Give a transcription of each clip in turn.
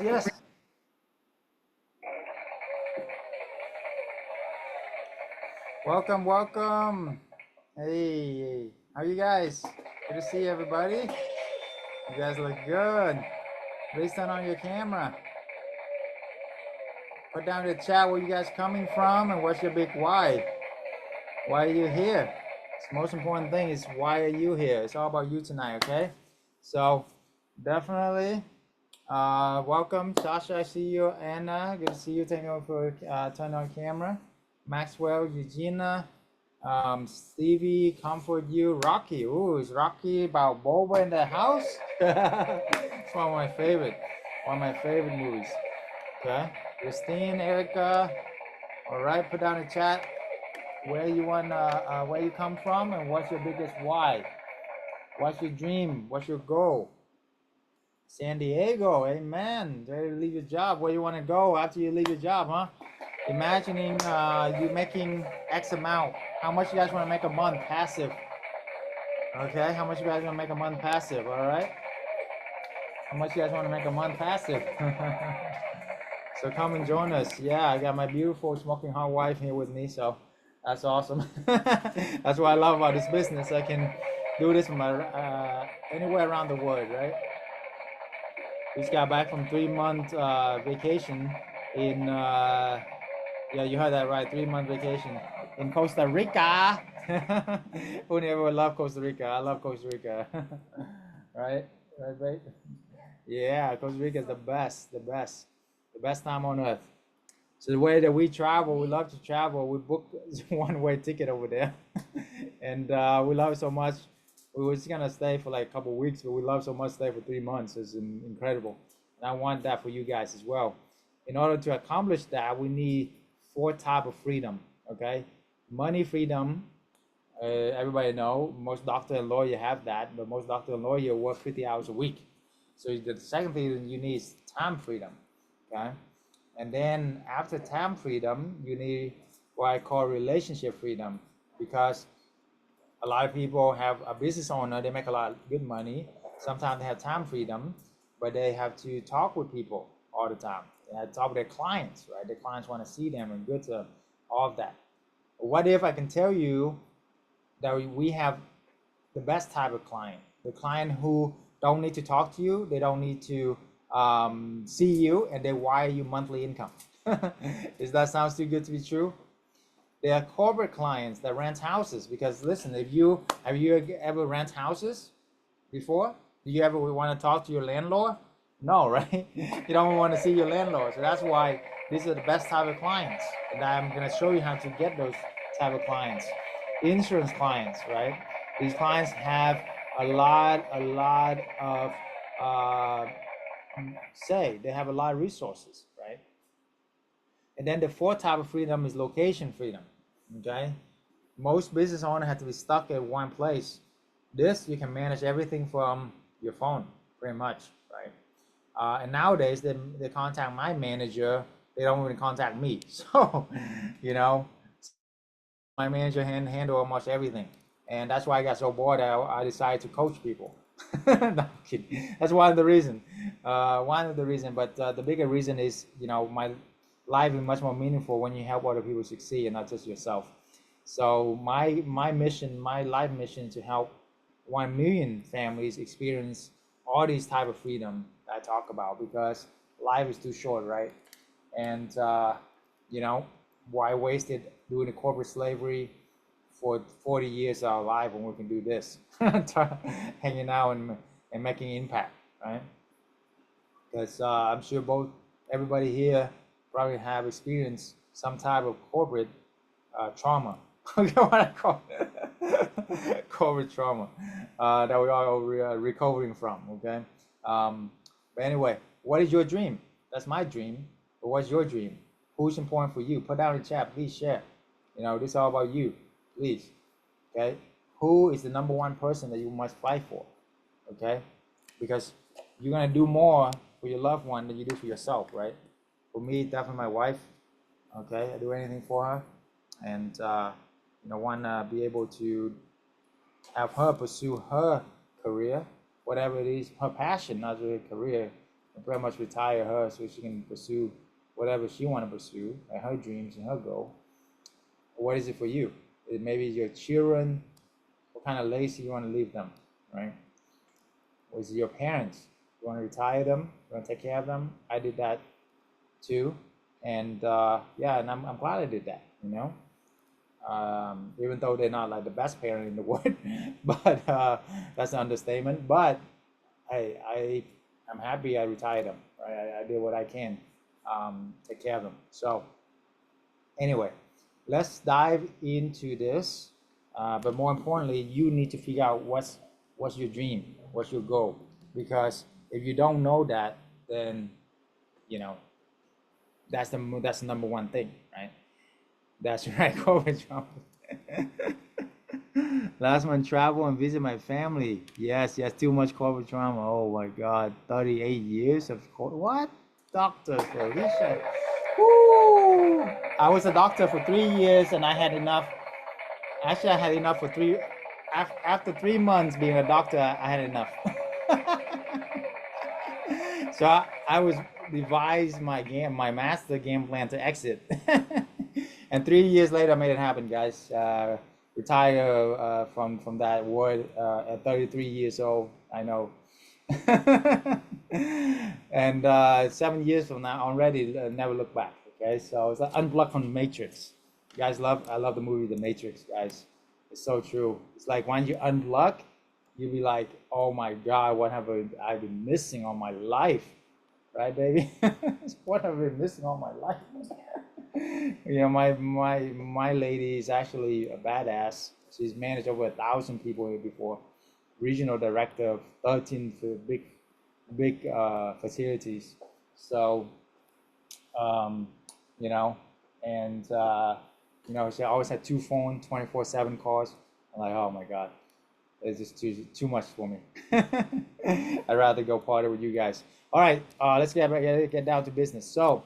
yes. Welcome, welcome. Hey, how you guys? Good to see everybody. You guys look good. Please turn on your camera. Put down in the chat where you guys coming from and what's your big why. Why are you here? The most important thing is why are you here? It's all about you tonight, okay? So definitely welcome, Sasha. I see you. Anna, good to see you. Taking over for turn on camera. Maxwell, Eugenia, Stevie, Comfort You, Rocky. Ooh, is Rocky Balboa in the house? It's one of my favorite movies. Okay, Christine, Erica. All right, put down in the chat where you where you come from, and what's your biggest why. What's your dream? What's your goal? San Diego, amen. Ready to leave your job. Where you want to go after you leave your job, huh? Imagining you making X amount. How much you guys want to make a month passive? Okay, how much you guys want to make a month passive? All right. How much you guys want to make a month passive? So come and join us. Yeah, I got my beautiful smoking hot wife here with me, so that's awesome. That's what I love about this business. I can do this from anywhere around the world, right? Just got back from 3 month vacation in yeah, you heard that right, 3 month vacation in Costa Rica. Who never would love Costa Rica? I love Costa Rica. Right, right. Yeah, Costa Rica is the best time on earth. So the way that we travel, we love to travel. We booked one-way ticket over there, and we love it so much. We were just gonna stay for like a couple of weeks, but we love so much stay for 3 months. It's incredible, and I want that for you guys as well. In order to accomplish that, we need four type of freedom. Okay, money freedom. Everybody know most doctor and lawyer have that, but most doctor and lawyer work 50 hours a week. So the second thing you need is time freedom. Okay. And then after time freedom, you need what I call relationship freedom, because a lot of people have a business owner, they make a lot of good money. Sometimes they have time freedom, but they have to talk with people all the time. They have to talk with their clients, right? Their clients want to see them and good to them, all of that. What if I can tell you that we have the best type of client, the client who don't need to talk to you, they don't need to see you, and they wire you monthly income. Is that sounds too good to be true? They are corporate clients that rent houses, because listen, if you have you ever rent houses before? Do you ever want to talk to your landlord? No, right? You don't want to see your landlord. So that's why these are the best type of clients. And I'm going to show you how to get those type of clients. Insurance clients, right? These clients have a lot of uh, they have a lot of resources, right? And then the fourth type of freedom is location freedom. Okay, most business owners have to be stuck at one place. This you can manage everything from your phone, pretty much, right? And nowadays they contact my manager. They don't even contact me. So, you know, my manager handle almost everything, and that's why I got so bored that I decided to coach people. No, I'm kidding. That's one of the reason. But the bigger reason is, my life is much more meaningful when you help other people succeed and not just yourself. So my mission, my life mission, is to help 1 million families experience all these type of freedom that I talk about, because life is too short, right? And you know, why waste it doing the corporate slavery for 40 years of our life when we can do this, hanging out and making impact, right? Because I'm sure everybody here probably have experienced some type of corporate trauma. What I call corporate trauma that we are all recovering from. Okay, but anyway, what is your dream? That's my dream. But what's your dream? Who's important for you? Put down in the chat. Please share. This is all about you. Please. Okay. Who is the number one person that you must fight for? Okay, because you're gonna do more for your loved one than you do for yourself, right? For me, definitely my wife. Okay, I do anything for her, and want to be able to have her pursue her career, whatever it is, her passion, not really career. and pretty much retire her so she can pursue whatever she want to pursue and her dreams and her goal. What is it for you? Maybe your children. What kind of legacy you want to leave them, right? Or is it your parents? You want to retire them? You want to take care of them? I did that too, and yeah, and I'm glad I did that. Even though they're not like the best parent in the world, but that's an understatement. But I'm happy I retired them. Right? I did what I can, take care of them. So anyway, let's dive into this. But more importantly, you need to figure out what's your dream, what's your goal, because if you don't know that, then that's the number one thing, right? That's right, COVID trauma. Last month, travel and visit my family. Yes, too much COVID trauma. Oh my God, 38 years of COVID. What? Doctor Felicia. Woo! I was a doctor for 3 years and I had enough. Actually, I had enough for after 3 months being a doctor, I had enough. So I was devised my master game plan to exit. And 3 years later, I made it happen, guys. Retire from that world at 33 years old. I know. And 7 years from now, already never look back. Okay, so it's like unplugged from the Matrix. You guys I love the movie The Matrix, guys. It's so true. It's like when you unplug, you'll be like, oh my God, what have I been missing all my life? Right, baby? What have I been missing all my life? My lady is actually a badass. She's managed over 1,000 people here before. Regional director of 13 big facilities. So, and she always had 2 phones, 24/7 calls. I'm like, oh my God, it's just too much for me. I'd rather go party with you guys. All right, let's get down to business. So,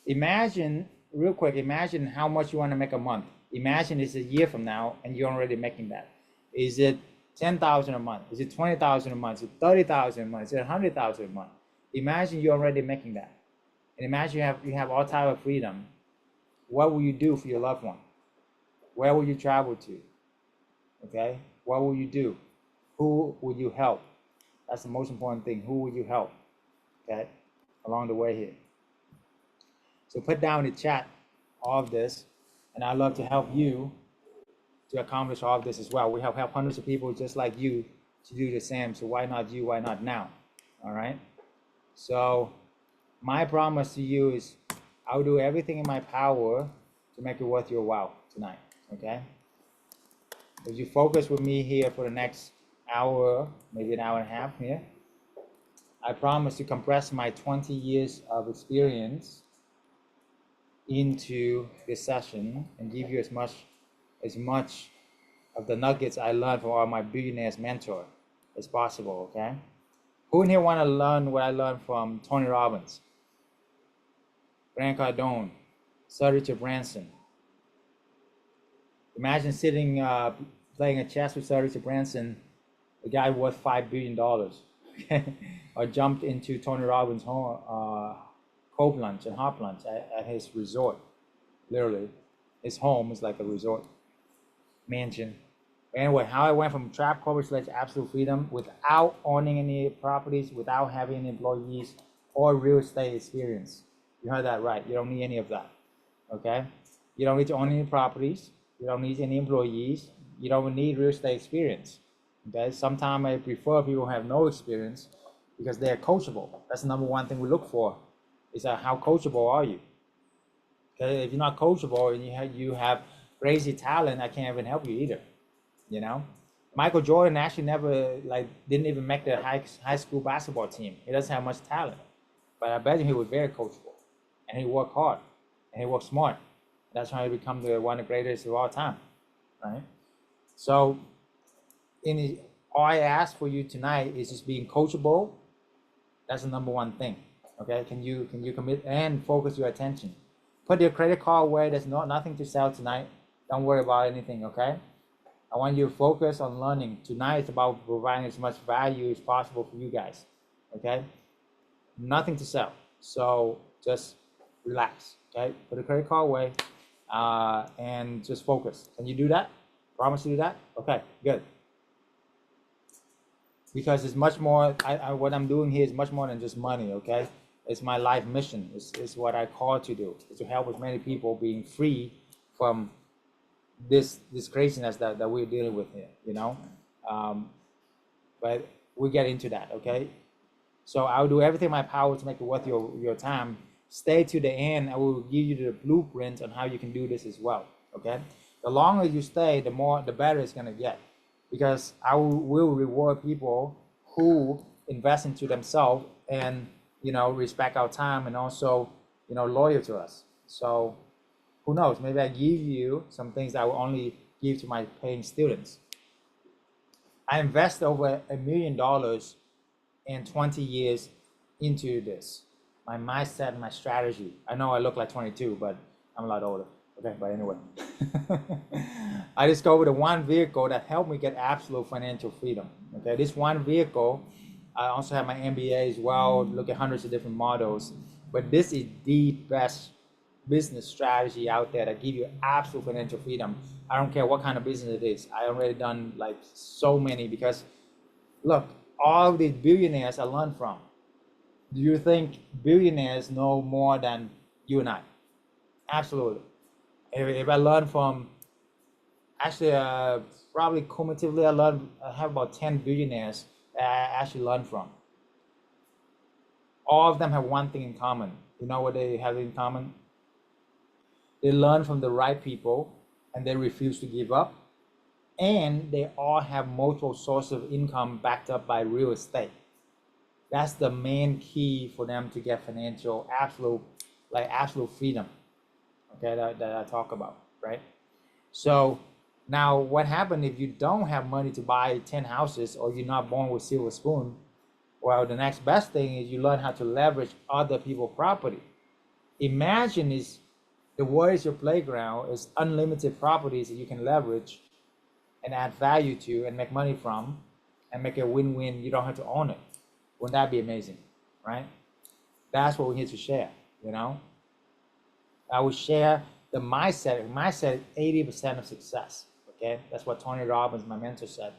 imagine real quick. Imagine how much you want to make a month. Imagine it's a year from now, and you're already making that. Is it 10,000 a month? Is it 20,000 a month? Is it 30,000 a month? Is it 100,000 a month? Imagine you're already making that, and imagine you have all type of freedom. What will you do for your loved one? Where will you travel to? Okay, what will you do? Who will you help? That's the most important thing. Who will you help? Okay, along the way here. So put down in the chat all of this, and I'd love to help you to accomplish all of this as well. We have helped hundreds of people just like you to do the same. So why not you? Why not now? All right. So my promise to you is I'll do everything in my power to make it worth your while tonight. Okay. If you focus with me here for the next hour, maybe an hour and a half here, I promise to compress my 20 years of experience into this session and give you as much of the nuggets I learned from all my billionaires mentor as possible. Okay, who in here want to learn what I learned from Tony Robbins, Grant Cardone, Sir Richard Branson? Imagine sitting playing a chess with Sir Richard Branson, the guy worth $5 billion. Okay, or jumped into Tony Robbins' home cold lunch and hot lunch at his resort. Literally, his home is like a resort mansion. Anyway, how I went from trap corporate to absolute freedom without owning any properties, without having any employees or real estate experience. You heard that right. You don't need any of that. Okay, you don't need to own any properties. You don't need any employees. You don't need real estate experience. Okay, sometimes I prefer people who have no experience because they're coachable. That's the number one thing we look for. Is how coachable are you? Okay, if you're not coachable and you have crazy talent, I can't even help you either. Michael Jordan actually never didn't even make the high school basketball team. He doesn't have much talent, but I bet he was very coachable, and he worked hard, and he worked smart. That's how he become one of the greatest of all time, right? So, all I ask for you tonight is just being coachable. That's the number one thing. Okay, can you commit and focus your attention? Put your credit card away. There's nothing to sell tonight. Don't worry about anything. Okay, I want you to focus on learning. Tonight it's about providing as much value as possible for you guys. Okay, nothing to sell. So just relax, okay? Put the credit card away and just focus. Can you do that? Promise to do that? Okay, good. Because it's much more, what I'm doing here is much more than just money, okay? It's my life mission. It's what I call to do. It's to help as many people being free from this craziness that we're dealing with here, you know? But we get into that, okay? So I'll do everything in my power to make it worth your time. Stay to the end. I will give you the blueprint on how you can do this as well, okay? The longer you stay, the better it's gonna get, because I will reward people who invest into themselves and, you know, respect our time and also, you know, loyal to us. So who knows, maybe I give you some things I will only give to my paying students. I invest over $1 million in 20 years into this. My mindset, my strategy. I know I look like 22, but I'm a lot older. Okay, but anyway. I discovered the one vehicle that helped me get absolute financial freedom. Okay, this one vehicle, I also have my MBA as well, look at hundreds of different models, but this is the best business strategy out there that give you absolute financial freedom. I don't care what kind of business it is. I already done like so many, because look, all these billionaires I learned from. Do you think billionaires know more than you and I? Absolutely. If I learn from, actually, probably cumulatively, I have about 10 billionaires that I actually learn from. All of them have one thing in common. You know what they have in common? They learn from the right people and they refuse to give up. And they all have multiple sources of income backed up by real estate. That's the main key for them to get financial absolute freedom, okay, that I talk about, right? So now what happens if you don't have money to buy 10 houses, or you're not born with silver spoon? Well, the next best thing is you learn how to leverage other people's property. Imagine the world is your playground, is unlimited properties that you can leverage and add value to and make money from and make a win-win. You don't have to own it. Wouldn't that be amazing, right? That's what we're here to share, you know? I will share the mindset. Mindset is 80% of success, okay? That's what Tony Robbins, my mentor, said.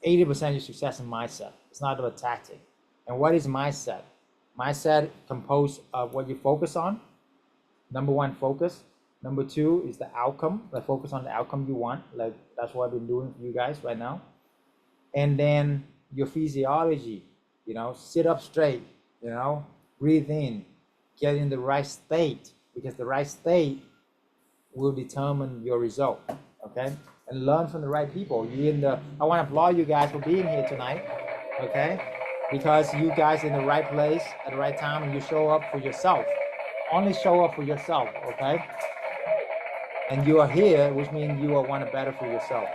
80% of your success in mindset. It's not about tactic. And what is mindset? Mindset composed of what you focus on. Number one, focus. Number two is the outcome. Like focus on the outcome you want. Like that's what I've been doing for you guys right now. And then your physiology, you know, sit up straight, you know, breathe in, get in the right state, because the right state will determine your result, okay? And learn from the right people. I want to applaud you guys for being here tonight, okay? Because you guys in the right place at the right time, and you show up for yourself. Only show up for yourself, okay? And you are here, which means you are want to better for yourself.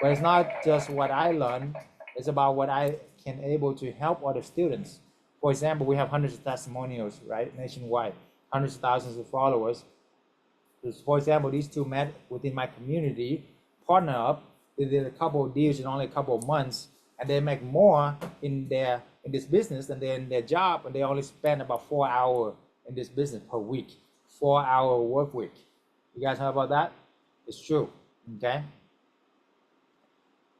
But it's not just what I learned, it's about what I can able to help other students. For example, we have hundreds of testimonials, right, nationwide, hundreds of thousands of followers. For example, these two met within my community, partner up, they did a couple of deals in only a couple of months, and they make more in this business than in their job, and they only spend about 4 hours in this business per week, 4-hour work week. You guys heard about that? It's true, okay?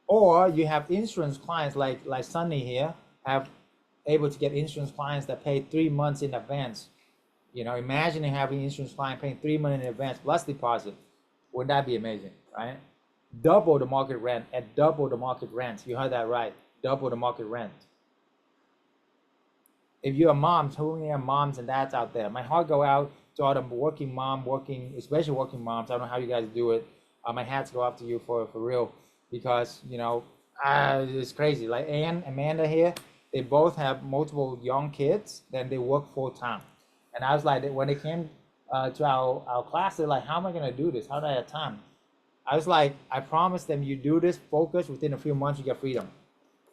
Or you have insurance clients like Sunny here, have able to get insurance clients that pay 3 months in advance. You know, imagine having insurance client paying 3 months in advance plus deposit. Wouldn't that be amazing, right? Double the market rent at double the market rent. You heard that right, double the market rent. If you're a mom, how many moms and dads out there? My heart go out to all the especially working moms. I don't know how you guys do it. My hats go up to you for real, because, you know, it's crazy. Like Amanda here, they both have multiple young kids, then they work full time. And I was like, when they came to our class, they're like, how am I gonna do this? How do I have time? I was like, I promised them, you do this, focus, within a few months you get freedom.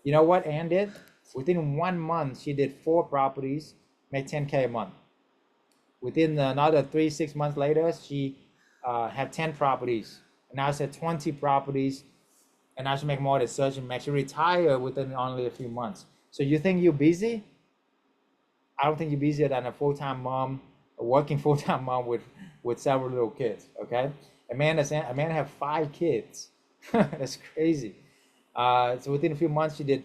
You know what Ann did? Within 1 month, she did 4 properties, made 10K a month. Within another 3-6 months later, she had 10 properties. And now she had 20 properties, and now she make more than Surgeon Max. She retired within only a few months. So you think you're busy? I don't think you're busier than a full-time mom, a working full-time mom with several little kids. Okay, Amanda have 5 kids. That's crazy. So within a few months, she did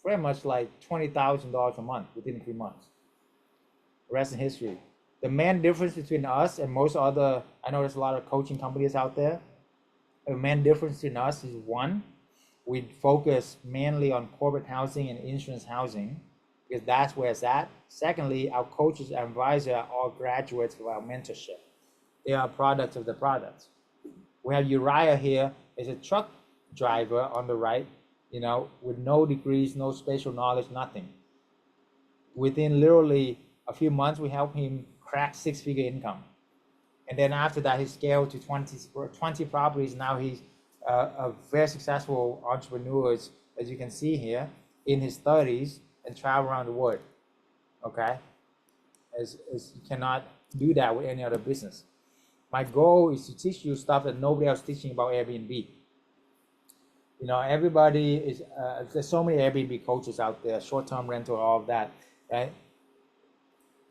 pretty much like $20,000 a month within 3 months. Rest in history. The main difference between us and most other, I know there's a lot of coaching companies out there. The main difference between us is one, we focus mainly on corporate housing and insurance housing because that's where it's at. Secondly, our coaches and advisors are all graduates of our mentorship. They are products of the products. We have Uriah here is a truck driver on the right, with no degrees, no spatial knowledge, nothing. Within literally a few months, we helped him crack 6-figure income. And then after that, he scaled to 20 properties. Now he's a very successful entrepreneur, as you can see here, in his 30s and travel around the world. Okay, as you cannot do that with any other business. My goal is to teach you stuff that nobody else is teaching about Airbnb. Everybody is, there's so many Airbnb coaches out there, short-term rental, all of that, right?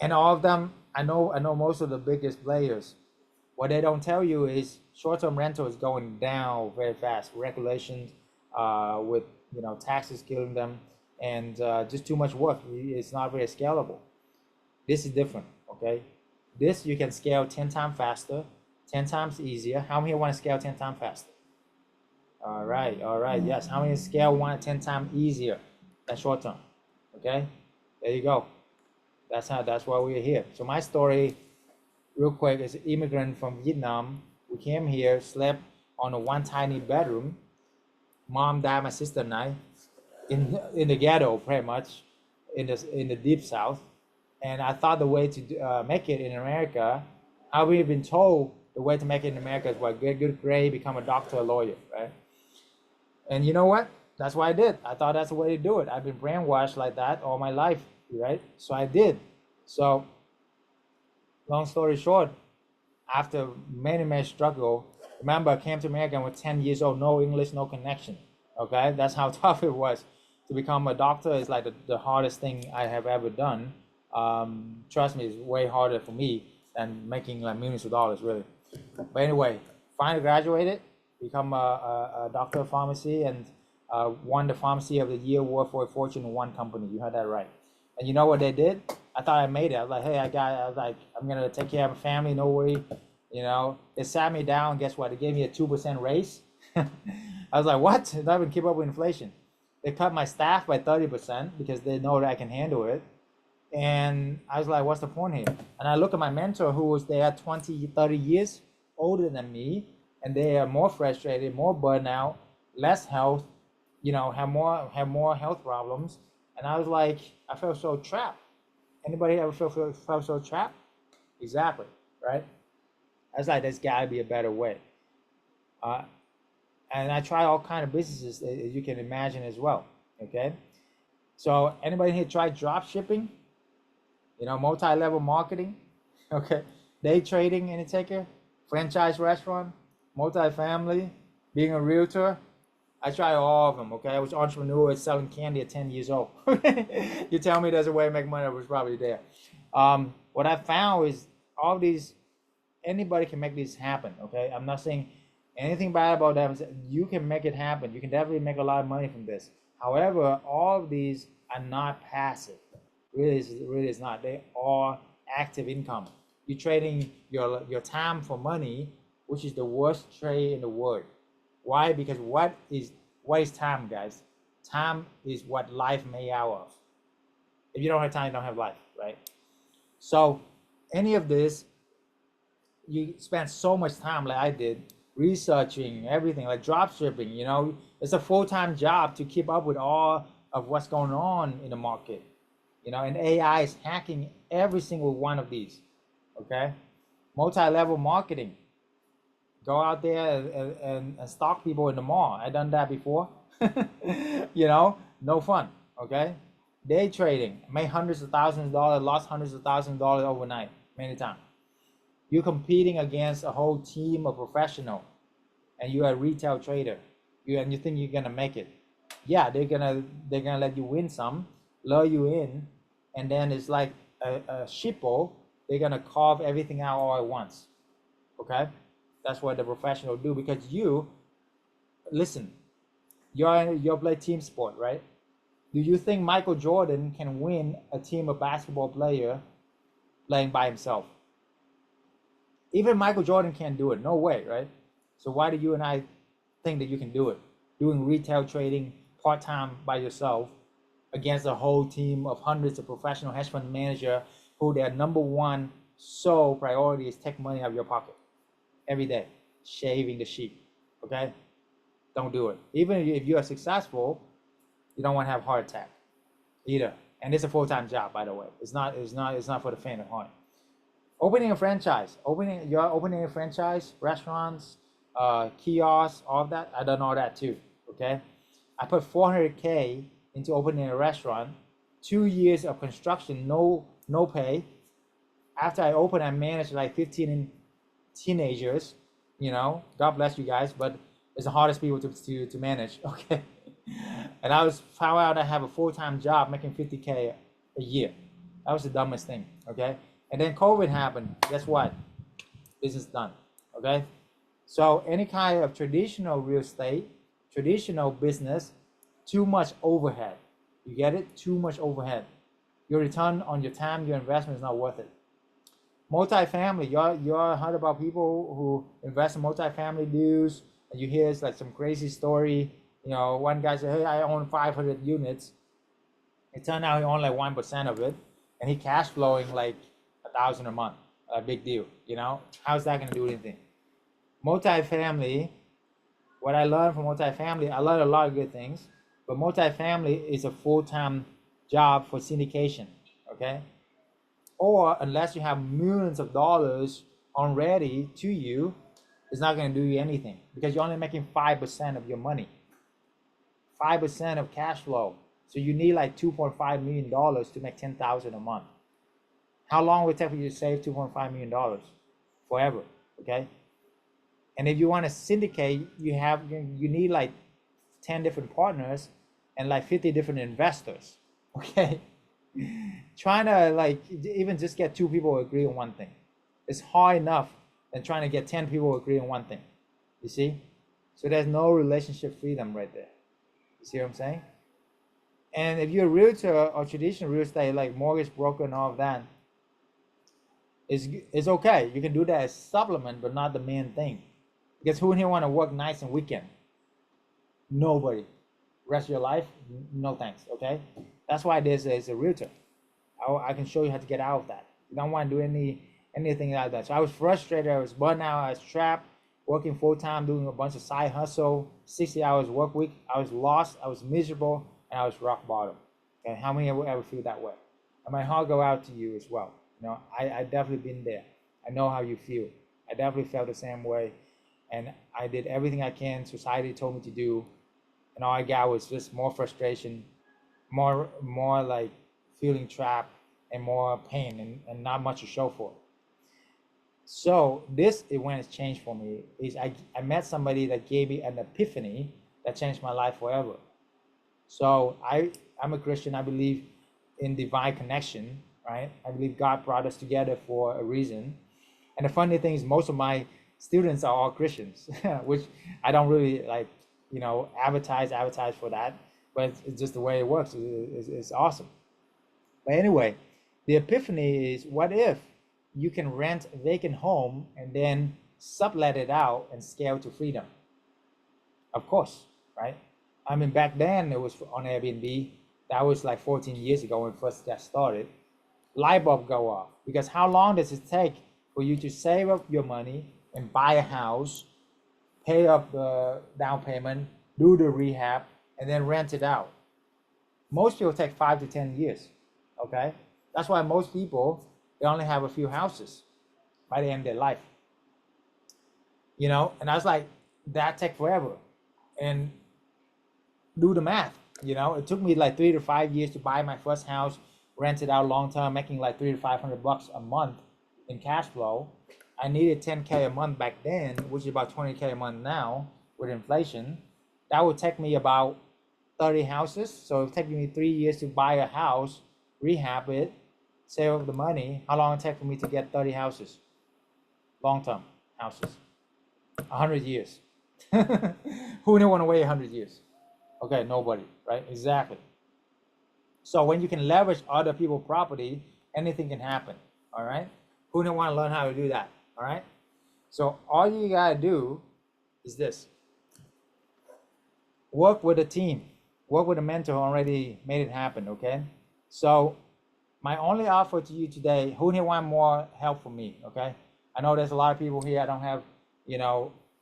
And all of them, I know most of the biggest players. What they don't tell you is short-term rental is going down very fast. Regulations, with taxes killing them, and just too much work. It's not very scalable. This is different, okay? This you can scale 10 times faster, 10 times easier. How many want to scale 10 times faster? All right, yes. How many scale 10 times easier than short term? Okay, there you go. That's why we're here. So my story, real quick, is an immigrant from Vietnam. We came here, slept on a one tiny bedroom. Mom, dad, my sister, and I, in the ghetto, pretty much, in the deep south. And I thought the way to make it in America, we've been told the way to make it in America is get good grade, become a doctor, a lawyer, right? And you know what? That's what I did. I thought that's the way to do it. I've been brainwashed like that all my life, right? So I did. So long story short, after many struggle, remember I came to America and was 10 years old, no English, no connection. Okay, that's how tough it was. To become a doctor is like the hardest thing I have ever done. Trust me, it's way harder for me than making like millions of dollars, really. But anyway, finally graduated, become a doctor of pharmacy, and won the Pharmacy of the Year award for a Fortune 1 company. You heard that right. And you know what they did? I thought I made it. I was like, hey, I'm gonna take care of my family, no worry. They sat me down. Guess what? They gave me a 2% raise. I was like, what? Not even keep up with inflation. They cut my staff by 30% because they know that I can handle it. And I was like, what's the point here? And I look at my mentor who was there 20, 30 years older than me, and they are more frustrated, more burnout, less health, have more health problems. And I was like, I felt so trapped. Anybody ever felt so trapped? Exactly, right? I was like, there's gotta be a better way. And I tried all kind of businesses as you can imagine as well, okay? So anybody here try drop shipping? Multi-level marketing, okay? Day trading, any taker? Franchise restaurant, multi-family, being a realtor. I tried all of them, okay? I was an entrepreneur selling candy at 10 years old. You tell me there's a way to make money, I was probably there. What I found is all these, anybody can make this happen, okay? I'm not saying anything bad about them. You can make it happen. You can definitely make a lot of money from this. However, all of these are not passive. Really is not. They are active income. You're trading your time for money, which is the worst trade in the world. Why? Because what is time, guys? Time is what life made out of. If you don't have time, you don't have life, right? So any of this, you spend so much time like I did, researching everything, like drop shipping, it's a full-time job to keep up with all of what's going on in the market. And AI is hacking every single one of these, okay? Multi-level marketing. Go out there and stalk people in the mall. I've done that before. No fun, okay? Day trading, made hundreds of thousands of dollars, lost hundreds of thousands of dollars overnight, many times. You're competing against a whole team of professionals, and you're a retail trader. You think you're gonna make it. Yeah, they're gonna let you win some, lure you in, and then it's like a sheeple. They're gonna carve everything out all at once. Okay, that's what the professional do, because you listen. You're play team sport, right? Do you think Michael Jordan can win a team of basketball player playing by himself? Even Michael Jordan can't do it. No way, right? So why do you and I think that you can do it? Doing retail trading part-time by yourself against a whole team of hundreds of professional hedge fund manager who their number one sole priority is take money out of your pocket every day, shaving the sheep. Okay? Don't do it. Even if you are successful, you don't want to have a heart attack either. And it's a full-time job, by the way. It's not for the faint of heart. Opening a franchise, opening a franchise, restaurants, kiosks, all of that. I done all that too. Okay, I put 400K into opening a restaurant. 2 years of construction, no pay. After I opened, I managed like 15 teenagers. You know, God bless you guys, but it's the hardest people to manage. Okay, and I found out I have a full-time job making 50K a year. That was the dumbest thing. Okay. And then COVID happened. Guess what? Business done. Okay. So any kind of traditional real estate, traditional business, too much overhead. You get it? Too much overhead. Your return on your time, your investment is not worth it. Multifamily. Y'all heard about people who invest in multifamily deals, and you hear it's like some crazy story. You know, one guy said, "Hey, I own 500 units." It turned out he owned like 1% of it, and he cash flowing like 1,000 a month. A big deal, you know. How's that gonna do anything? Multifamily. What I learned from multifamily, I learned a lot of good things, but multifamily is a full-time job for syndication. Okay, or unless you have millions of dollars already to you, it's not gonna do you anything, because you're only making 5% of your money. 5% of cash flow. So you need like $2.5 million to make 10,000 a month. How long will it take for you to save $2.5 million? Forever, okay? And if you want to syndicate, you need like 10 different partners and like 50 different investors, okay? Trying to like even just get 2 people to agree on one thing. It's hard enough than trying to get 10 people to agree on one thing, you see? So there's no relationship freedom right there. You see what I'm saying? And if you're a realtor or traditional real estate, like mortgage broker and all of that, it's okay. You can do that as supplement, but not the main thing. Because who in here want to work nights and weekend? Nobody. Rest of your life? No thanks, okay? That's why there's a realtor. I can show you how to get out of that. You don't want to do anything like that. So I was frustrated. I was burnt out. I was trapped, working full-time, doing a bunch of side hustle, 60 hours work week. I was lost. I was miserable. And I was rock bottom. And how many ever feel that way? And my heart go out to you as well. You know, I definitely been there. I know how you feel. I definitely felt the same way. And I did everything I can society told me to do. And all I got was just more frustration, more like feeling trapped and more pain and not much to show for it. So this is when it's changed for me. Is I met somebody that gave me an epiphany that changed my life forever. So I'm a Christian. I believe in divine connection, right? I believe God brought us together for a reason. And the funny thing is most of my students are all Christians, which I don't really like, you know, advertise for that, but it's just the way it works. It's awesome. But anyway, the epiphany is, what if you can rent a vacant home and then sublet it out and scale to freedom? Of course, right? I mean, back then it was on Airbnb. That was like 14 years ago when it first got started. Light bulb go off, because how long does it take for you to save up your money and buy a house, pay up the down payment, do the rehab, and then rent it out? Most people take 5 to 10 years, okay? That's why most people, they only have a few houses by the end of their life. You know, and I was like, that take forever. And do the math, you know, it took me like 3 to 5 years to buy my first house, rent it out long term, making like $300 to $500 a month in cash flow. I needed 10K a month back then, which is about 20K a month now with inflation. That would take me about 30 houses. So it would take me 3 years to buy a house rehab it, save up the money. How long it take for me to get 30 houses, long-term houses? 100 years. Who didn't want to wait 100 years? Okay, nobody, right? Exactly. So when you can leverage other people's property, anything can happen, all right? Who didn't want to learn how to do that, all right? So all you gotta do is this. Work with a team. Work with a mentor who already made it happen, okay? So my only offer to you today, who didn't want more help from me, okay? I know there's a lot of people here, I don't have,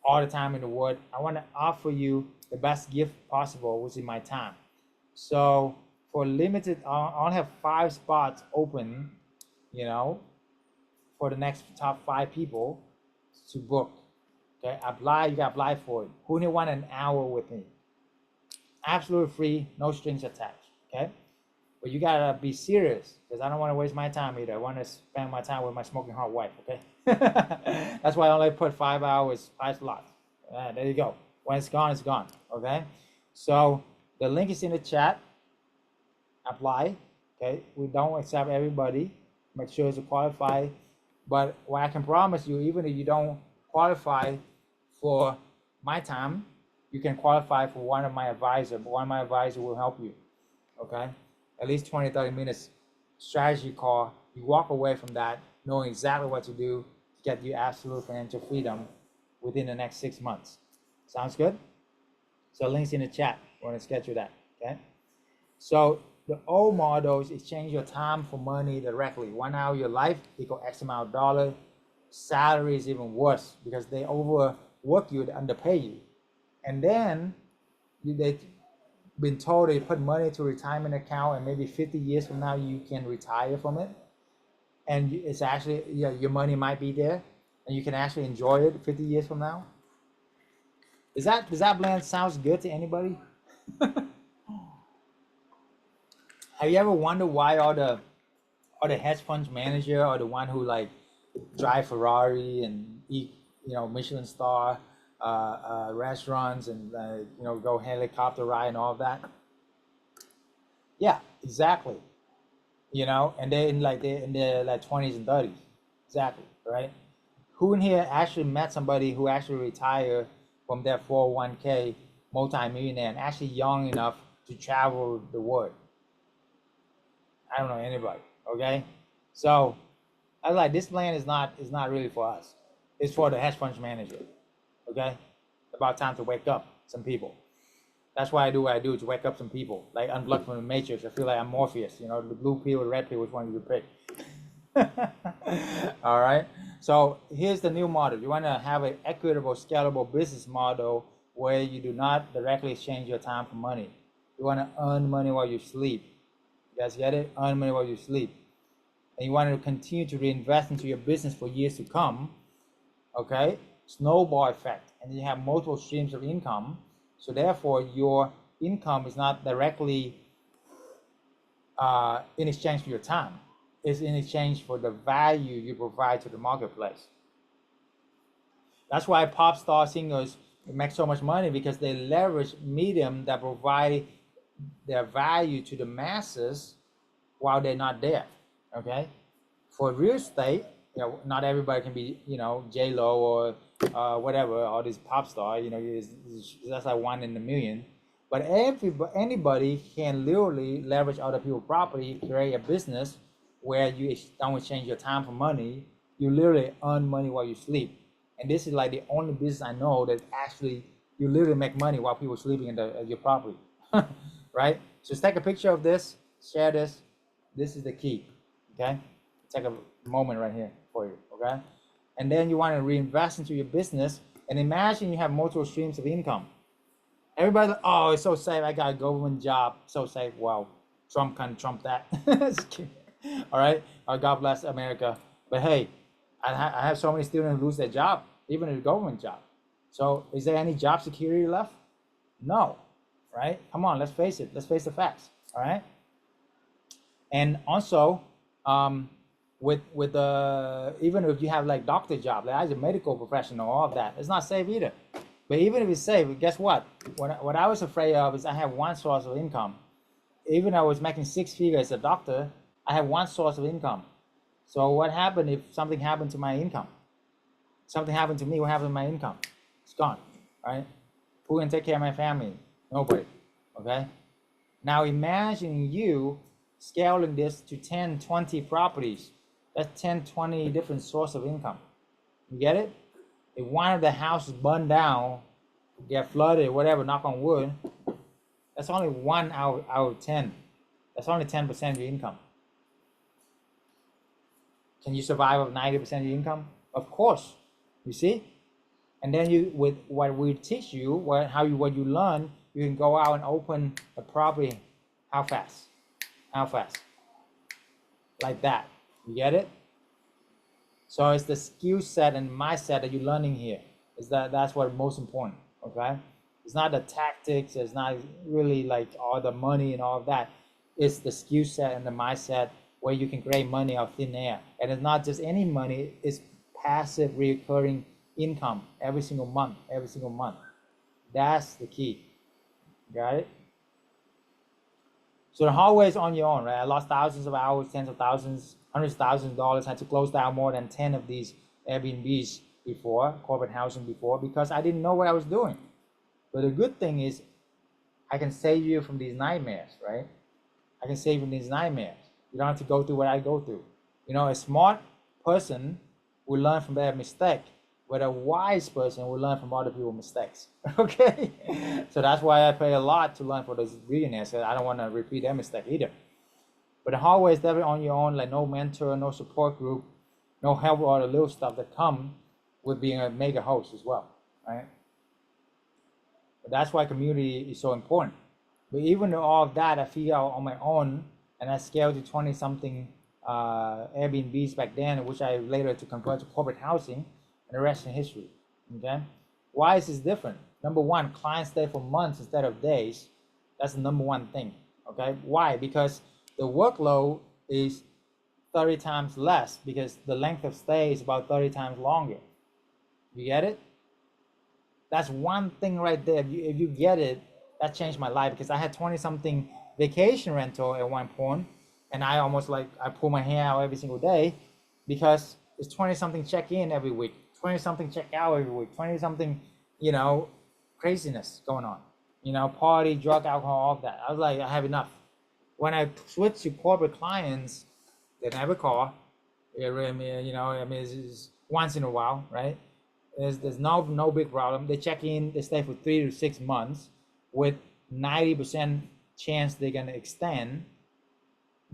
all the time in the world. I want to offer you the best gift possible, which is my time. So for limited, I only have 5 spots open, for the next top 5 people to book. Okay, you got to apply for it. Who didn't want an hour with me? Absolutely free, no strings attached. Okay, but you gotta be serious because I don't want to waste my time either. I want to spend my time with my smoking hot wife. Okay, that's why I only put 5 hours, 5 slots. There you go. When it's gone, it's gone. Okay, so the link is in the chat. Apply. Okay, we don't accept everybody. Make sure it's qualified. But what I can promise you, even if you don't qualify for my time, you can qualify for one of my advisors. One of my advisors will help you. Okay, at least 20-30 minutes strategy call. You walk away from that knowing exactly what to do to get you absolute financial freedom within the next 6 months. Sounds good? So links in the chat. Want to schedule that. Okay, so the old model is exchange your time for money directly. 1 hour of your life equal X amount of dollar. Salary is even worse because they overwork you, they underpay you. And then they've been told they put money to retirement account and maybe 50 years from now you can retire from it. And it's actually, your money might be there and you can actually enjoy it 50 years from now. Does that plan sounds good to anybody? Have you ever wondered why all the hedge funds manager are the one who like drive Ferrari and eat Michelin star restaurants and go helicopter ride and all of that? Yeah, exactly. And they're in their like 20s and 30s. Exactly, right? Who in here actually met somebody who actually retired from their 401k multi-millionaire and actually young enough to travel the world? I don't know anybody. Okay, so I was like, this plan is not really for us. It's for the hedge funds manager. Okay, about time to wake up some people. That's why I do what I do, to wake up some people, like unblock from the matrix. I feel like I'm Morpheus. The blue pill, the red pill, which one you pick? All right. So here's the new model. You want to have an equitable, scalable business model where you do not directly exchange your time for money. You want to earn money while you sleep. You guys get it? Earn money while you sleep. And you want to continue to reinvest into your business for years to come. Okay? Snowball effect. And you have multiple streams of income. So therefore, your income is not directly in exchange for your time. It's in exchange for the value you provide to the marketplace. That's why pop star singers make so much money, because they leverage medium that provide their value to the masses while they're not there. Okay, for real estate, not everybody can be J-Lo or whatever, or this pop star. That's like 1 in a million. But anybody can literally leverage other people's property, create a business where you don't exchange your time for money. You literally earn money while you sleep. And this is like the only business I know that actually you literally make money while people are sleeping in your property. Right? So take a picture of this, share this. This is the key. Okay? Take a moment right here for you. Okay? And then you want to reinvest into your business, and imagine you have multiple streams of income. Everybody, oh, it's so safe. I got a government job. So safe. Wow. Trump can trump that. All right. God bless America. But hey, I have so many students who lose their job, even a government job. So is there any job security left? No. Right? Come on, let's face it. Let's face the facts. All right. And also, with even if you have like doctor job, like as a medical professional, all of that, it's not safe either. But even if it's safe, guess what? What I was afraid of is I have one source of income. Even though I was making 6 figures as a doctor, I have one source of income. So what happened if something happened to my income? Something happened to me, what happened to my income? It's gone, right? Who can take care of my family? Nobody, okay? Now imagine you scaling this to 10, 20 properties. That's 10, 20 different source of income. You get it? If one of the houses burned down, get flooded, whatever, knock on wood, that's only 1 out of 10. That's only 10% of your income. Can you survive with 90% of your income? Of course, you see? And then you, with what we teach you, what you learn, you can go out and open a property. How fast? How fast? Like that. You get it? So it's the skill set and mindset that you're learning here. That's what most important, okay? It's not the tactics, it's not really like all the money and all of that. It's the skill set and the mindset where you can create money out of thin air. And it's not just any money, it's passive recurring income every single month, every single month. That's the key. Got it? So the hallway is on your own, right? I lost thousands of hours, tens of thousands, hundreds of thousands of dollars. Had to close down more than 10 of these Airbnbs before, corporate housing before, because I didn't know what I was doing. But the good thing is I can save you from these nightmares, right? I can save you from these nightmares. You don't have to go through what I go through. You know, a smart person will learn from their mistake, but a wise person will learn from other people's mistakes. Okay? So that's why I pay a lot to learn for those billionaires. I don't want to repeat their mistake either. But the hallway is definitely on your own, like no mentor, no support group, no help with all the little stuff that come with being a mega host as well, right? But that's why community is so important. But even though all of that I figured out on my own, and I scaled to 20 something Airbnbs back then, which I later to convert to corporate housing, and the rest in history. Okay, why is this different? Number one, clients stay for months instead of days. That's the number one thing. Okay, why? Because the workload is 30 times less, because the length of stay is about 30 times longer. You get it? That's one thing right there. If you get it, that changed my life, because I had 20 something vacation rental at one point, and I almost like I pull my hair out every single day, because it's 20 something check in every week, 20 something check out every week, 20 something, you know, craziness going on, you know, party, drug, alcohol, all of that. I was like, I have enough. When I switched to corporate clients, they never call. You know, I mean, it's once in a while, right? There's no big problem. They check in, they stay for 3 to 6 months with 90% chance they're gonna extend.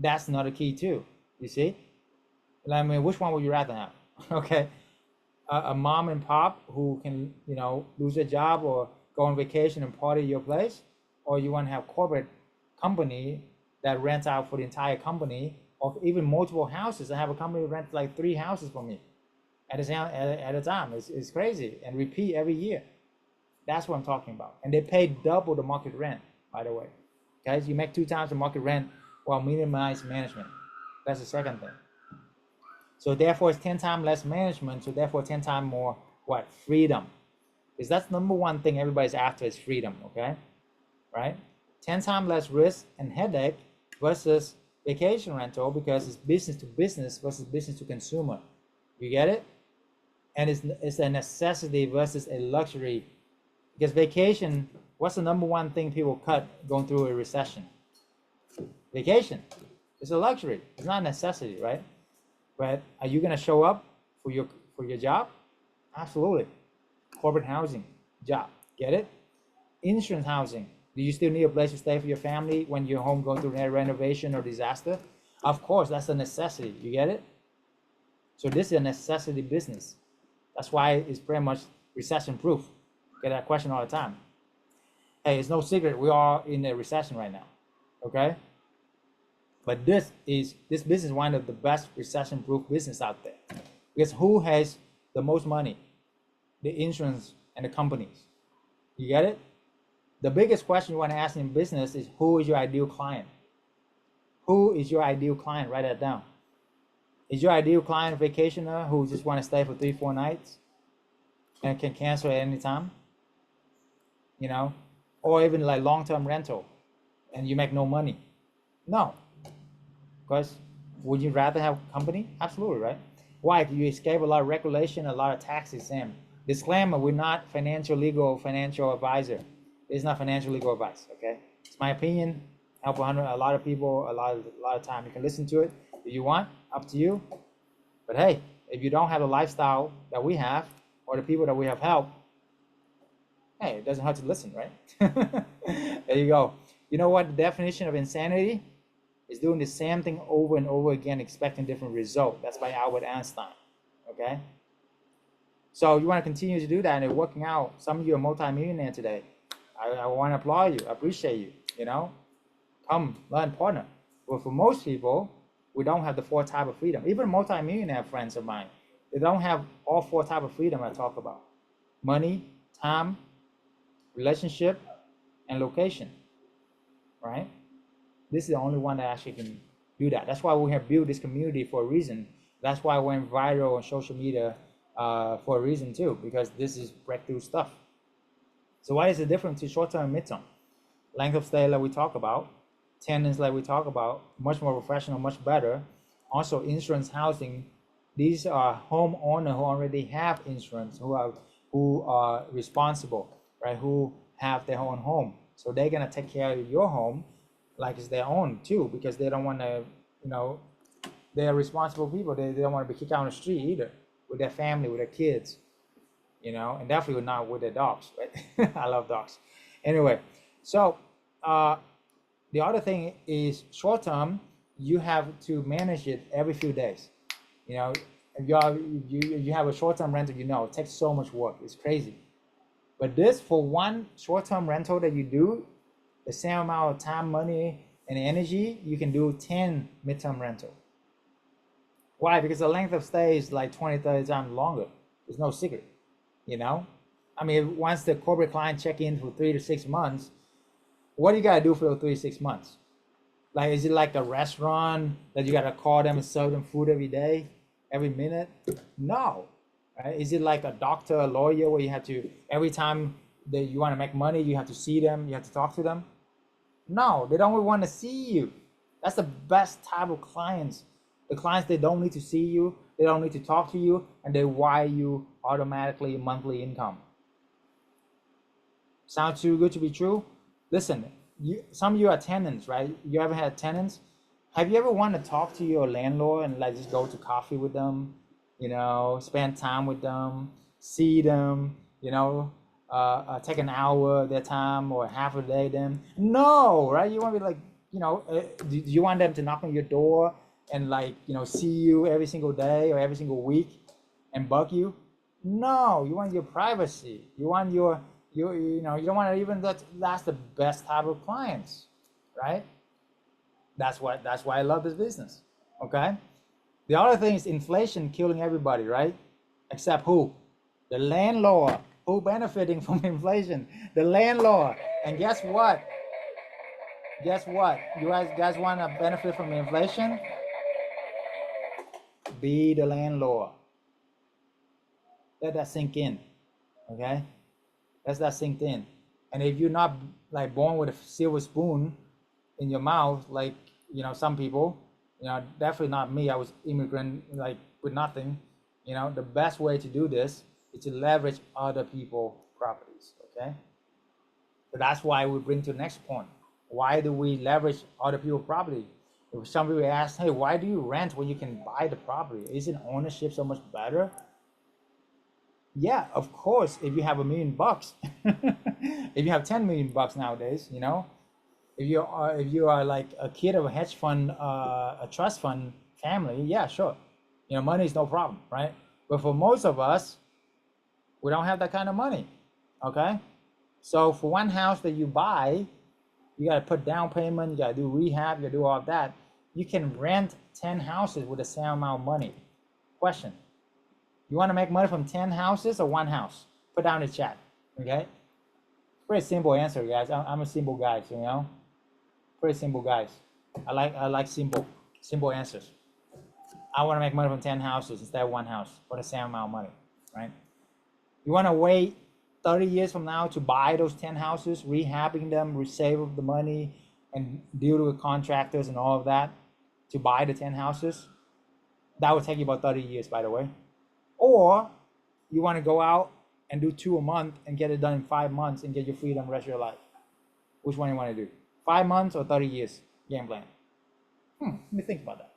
That's another key too. You see? I mean, which one would you rather have? Okay, a mom and pop who can, you know, lose their job or go on vacation and party at your place, or you want to have corporate company that rents out for the entire company, or even multiple houses. I have a company that rents like 3 houses for me at a time. It's crazy, and repeat every year. That's what I'm talking about. And they pay double the market rent, by the way. Guys, you make 2 times the market rent while minimize management. That's the second thing. So therefore it's 10 times less management, so therefore 10 times more what? Freedom. Because that's number one thing everybody's after is freedom, okay? Right? 10 times less risk and headache versus vacation rental, because it's business to business versus business to consumer. You get it? And it's a necessity versus a luxury. Because vacation, what's the number one thing people cut going through a recession? Vacation. It's a luxury. It's not a necessity, right? But are you gonna show up for your job? Absolutely. Corporate housing, job. Get it? Insurance housing. Do you still need a place to stay for your family when your home goes through a renovation or disaster? Of course, that's a necessity. You get it? So this is a necessity business. That's why it's pretty much recession proof. Get that question all the time. Hey, it's no secret we are in a recession right now. Okay? But this business is one of the best recession proof business out there. Because who has the most money? The insurance and the companies. You get it? The biggest question you want to ask in business is, who is your ideal client? Who is your ideal client? Write that down. Is your ideal client a vacationer who just want to stay for 3-4 nights and can cancel at any time? You know, or even like long-term rental and you make no money? No, because Would you rather have company? Absolutely, right? Why? You escape a lot of regulation, a lot of tax exam. Disclaimer: we're not financial, legal, financial advisor. It's not financial legal advice. Okay, it's my opinion. Help a lot of people a lot of time. You can listen to it if you want. Up to you. But hey, if you don't have the lifestyle that we have, or the people that we have helped, hey, it doesn't hurt to listen, right? There you go. You know what the definition of insanity is? Doing the same thing over and over again, expecting different result. That's by Albert Einstein. Okay. So you want to continue to do that and it's working out. Some of you are multi-millionaire today. I want to applaud you. I appreciate you. You know, come learn, partner. But for most people, we don't have the four type of freedom. Even multi-millionaire friends of mine, they don't have all four type of freedom I talk about: money, time, relationship, and location. Right? This is the only one that actually can do that. That's why we have built this community for a reason. That's why I went viral on social media for a reason too, because this is breakthrough stuff. So what is the difference between short-term and mid-term? Length of stay like we talk about, tenants like we talk about, much more professional, much better. Also insurance, housing. These are homeowners who already have insurance, who are responsible, right? Who have their own home. So they're gonna take care of your home like it's their own too, because they don't want to, you know, they're responsible people. They don't want to be kicked out on the street either, with their family, with their kids, you know, and definitely not with their dogs, right? I love dogs. Anyway, so the other thing is short term, you have to manage it every few days. You know, if you have a short term rental, you know, it takes so much work. It's crazy. But this, for one short term rental that you do, the same amount of time, money, and energy, you can do 10 midterm rental. Why? Because the length of stay is like 20, 30 times longer. There's no secret, you know? I mean, once the corporate client check in for 3 to 6 months, what do you gotta do for those 3 to 6 months? Like, is it like a restaurant that you gotta call them and serve them food every day, every minute? No, right? Is it like a doctor, a lawyer, where you have to, every time that you wanna make money, you have to see them, you have to talk to them? No, they don't want to see you. That's the best type of clients. The clients, they don't need to see you, they don't need to talk to you, and they wire you automatically monthly income. Sound too good to be true? Listen, some of you are tenants, right? You ever had tenants? Have you ever wanted to talk to your landlord and like just go to coffee with them, you know, spend time with them, see them, you know, take an hour of their time or half a day then? No, right? You want to be like, you know, do you want them to knock on your door and like, you know, see you every single day or every single week and bug you? No, you want your privacy. You want you know, you don't want to even, that's the best type of clients, right? That's why I love this business. Okay. The other thing is inflation killing everybody, right? Except who? The landlord. Who benefiting from inflation? The landlord. And guess what? Guess what? You guys want to benefit from inflation? Be the landlord. Let that sink in. Okay? Let that sink in. And if you're not like born with a silver spoon in your mouth, like, you know, some people, you know, definitely not me. I was immigrant, like with nothing. You know, the best way to do this is to leverage other people's properties. Okay. So that's why we bring to the next point. Why do we leverage other people's property? If some people ask, hey, why do you rent when you can buy the property? Isn't ownership so much better? Yeah, of course, if you have $1 million, if you have 10 million bucks nowadays, you know, if you are like a kid of a hedge fund, a trust fund family, yeah, sure, you know, money is no problem, right? But for most of us, we don't have that kind of money. Okay, so for one house that you buy, you got to put down payment, you got to do rehab, you got to do all of that. You can rent 10 houses with the same amount of money. Question: you want to make money from 10 houses or one house? Put down in the chat. Okay, pretty simple answer, guys. I'm a simple guy, so, you know, pretty simple guys. I like simple answers. I want to make money from 10 houses instead of one house for the same amount of money, right? You want to wait 30 years from now to buy those 10 houses, rehabbing them, save the money, and deal with contractors and all of that? to buy the 10 houses. That would take you about 30 years, by the way. Or you want to go out and do 2 a month and get it done in 5 months and get your freedom the rest of your life. Which one you want to do? 5 months or 30 years game plan? Let me think about that.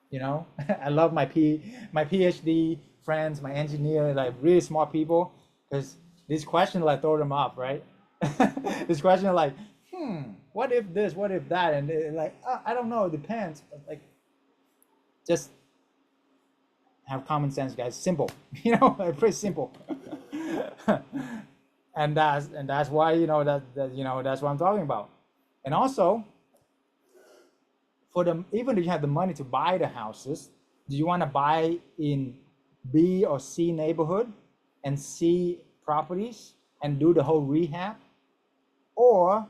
You know, I love my PhD friends, my engineer, like really smart people, because these questions like throw them off, right? This question like, what if this, what if that, and they're like, I don't know, it depends. But like, just have common sense, guys. Simple, you know, pretty simple. and that's why, you know, that you know, that's what I'm talking about. And also, for them, even if you have the money to buy the houses, do you want to buy in B or C neighborhood and C properties and do the whole rehab, or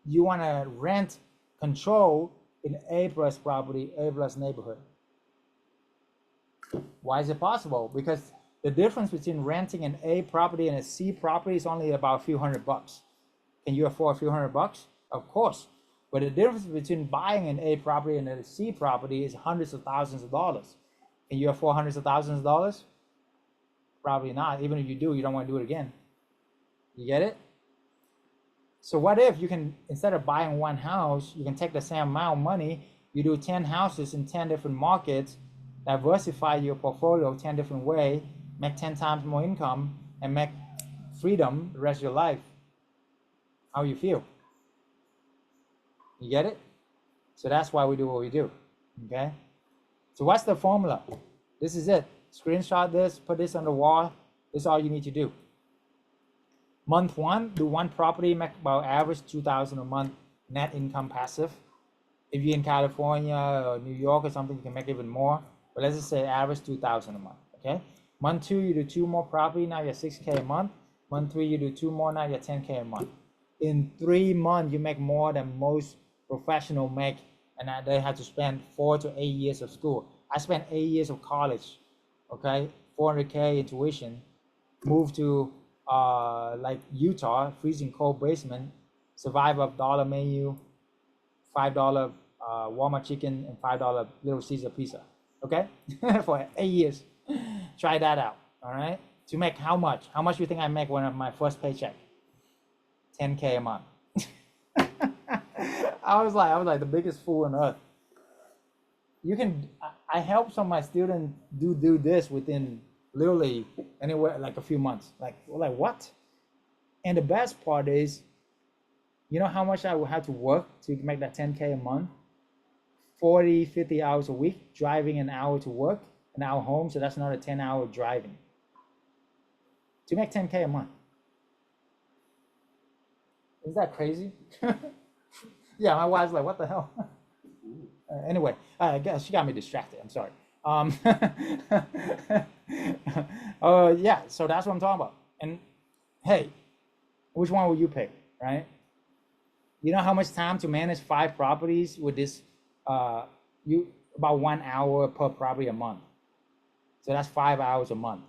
you want to rent control in A plus property, A plus neighborhood? Why is it possible? Because the difference between renting an A property and a C property is only about a few $100. Can you afford a few $100? Of course. But the difference between buying an A property and a C property is hundreds of thousands of dollars. Can you afford hundreds of thousands of dollars? Probably not. Even if you do, you don't want to do it again. You get it? So what if you can, instead of buying one house, you can take the same amount of money, you do 10 houses in 10 different markets, diversify your portfolio 10 different ways, make 10 times more income, and make freedom the rest of your life? How you feel? You get it? So that's why we do what we do, okay? So what's the formula? This is it. Screenshot this, put this on the wall. This is all you need to do. Month one, do one property, make about average $2,000 a month net income passive. If you're in California or New York or something, you can make even more. But let's just say average $2,000 a month, okay? Month two, you do 2 more property, now you're $6K a month. Month three, you do 2 more, now you're $10K a month. In 3 months, you make more than most professionals make, and they had to spend 4 to 8 years of school. I spent 8 years of college, okay? $400K in tuition, moved to like Utah, freezing cold basement, survive off dollar menu, $5 Walmart chicken, and $5 Little Caesar pizza, okay? For 8 years. Try that out, all right? To make how much? How much do you think I make when my first paycheck? 10K a month. I was like the biggest fool on earth. You can, I help some of my students do this within literally anywhere like a few months. Like what? And the best part is, you know how much I would have to work to make that 10K a month? 40, 50 hours a week, driving an hour to work, an hour home. So that's another 10-hour driving to make 10K a month. Is that crazy? Yeah, my wife's like, what the hell? Anyway, I guess she got me distracted. I'm sorry. Yeah, so that's what I'm talking about. And hey, which one will you pick, right? You know how much time to manage 5 properties with this? About 1 hour per property a month. So that's 5 hours a month.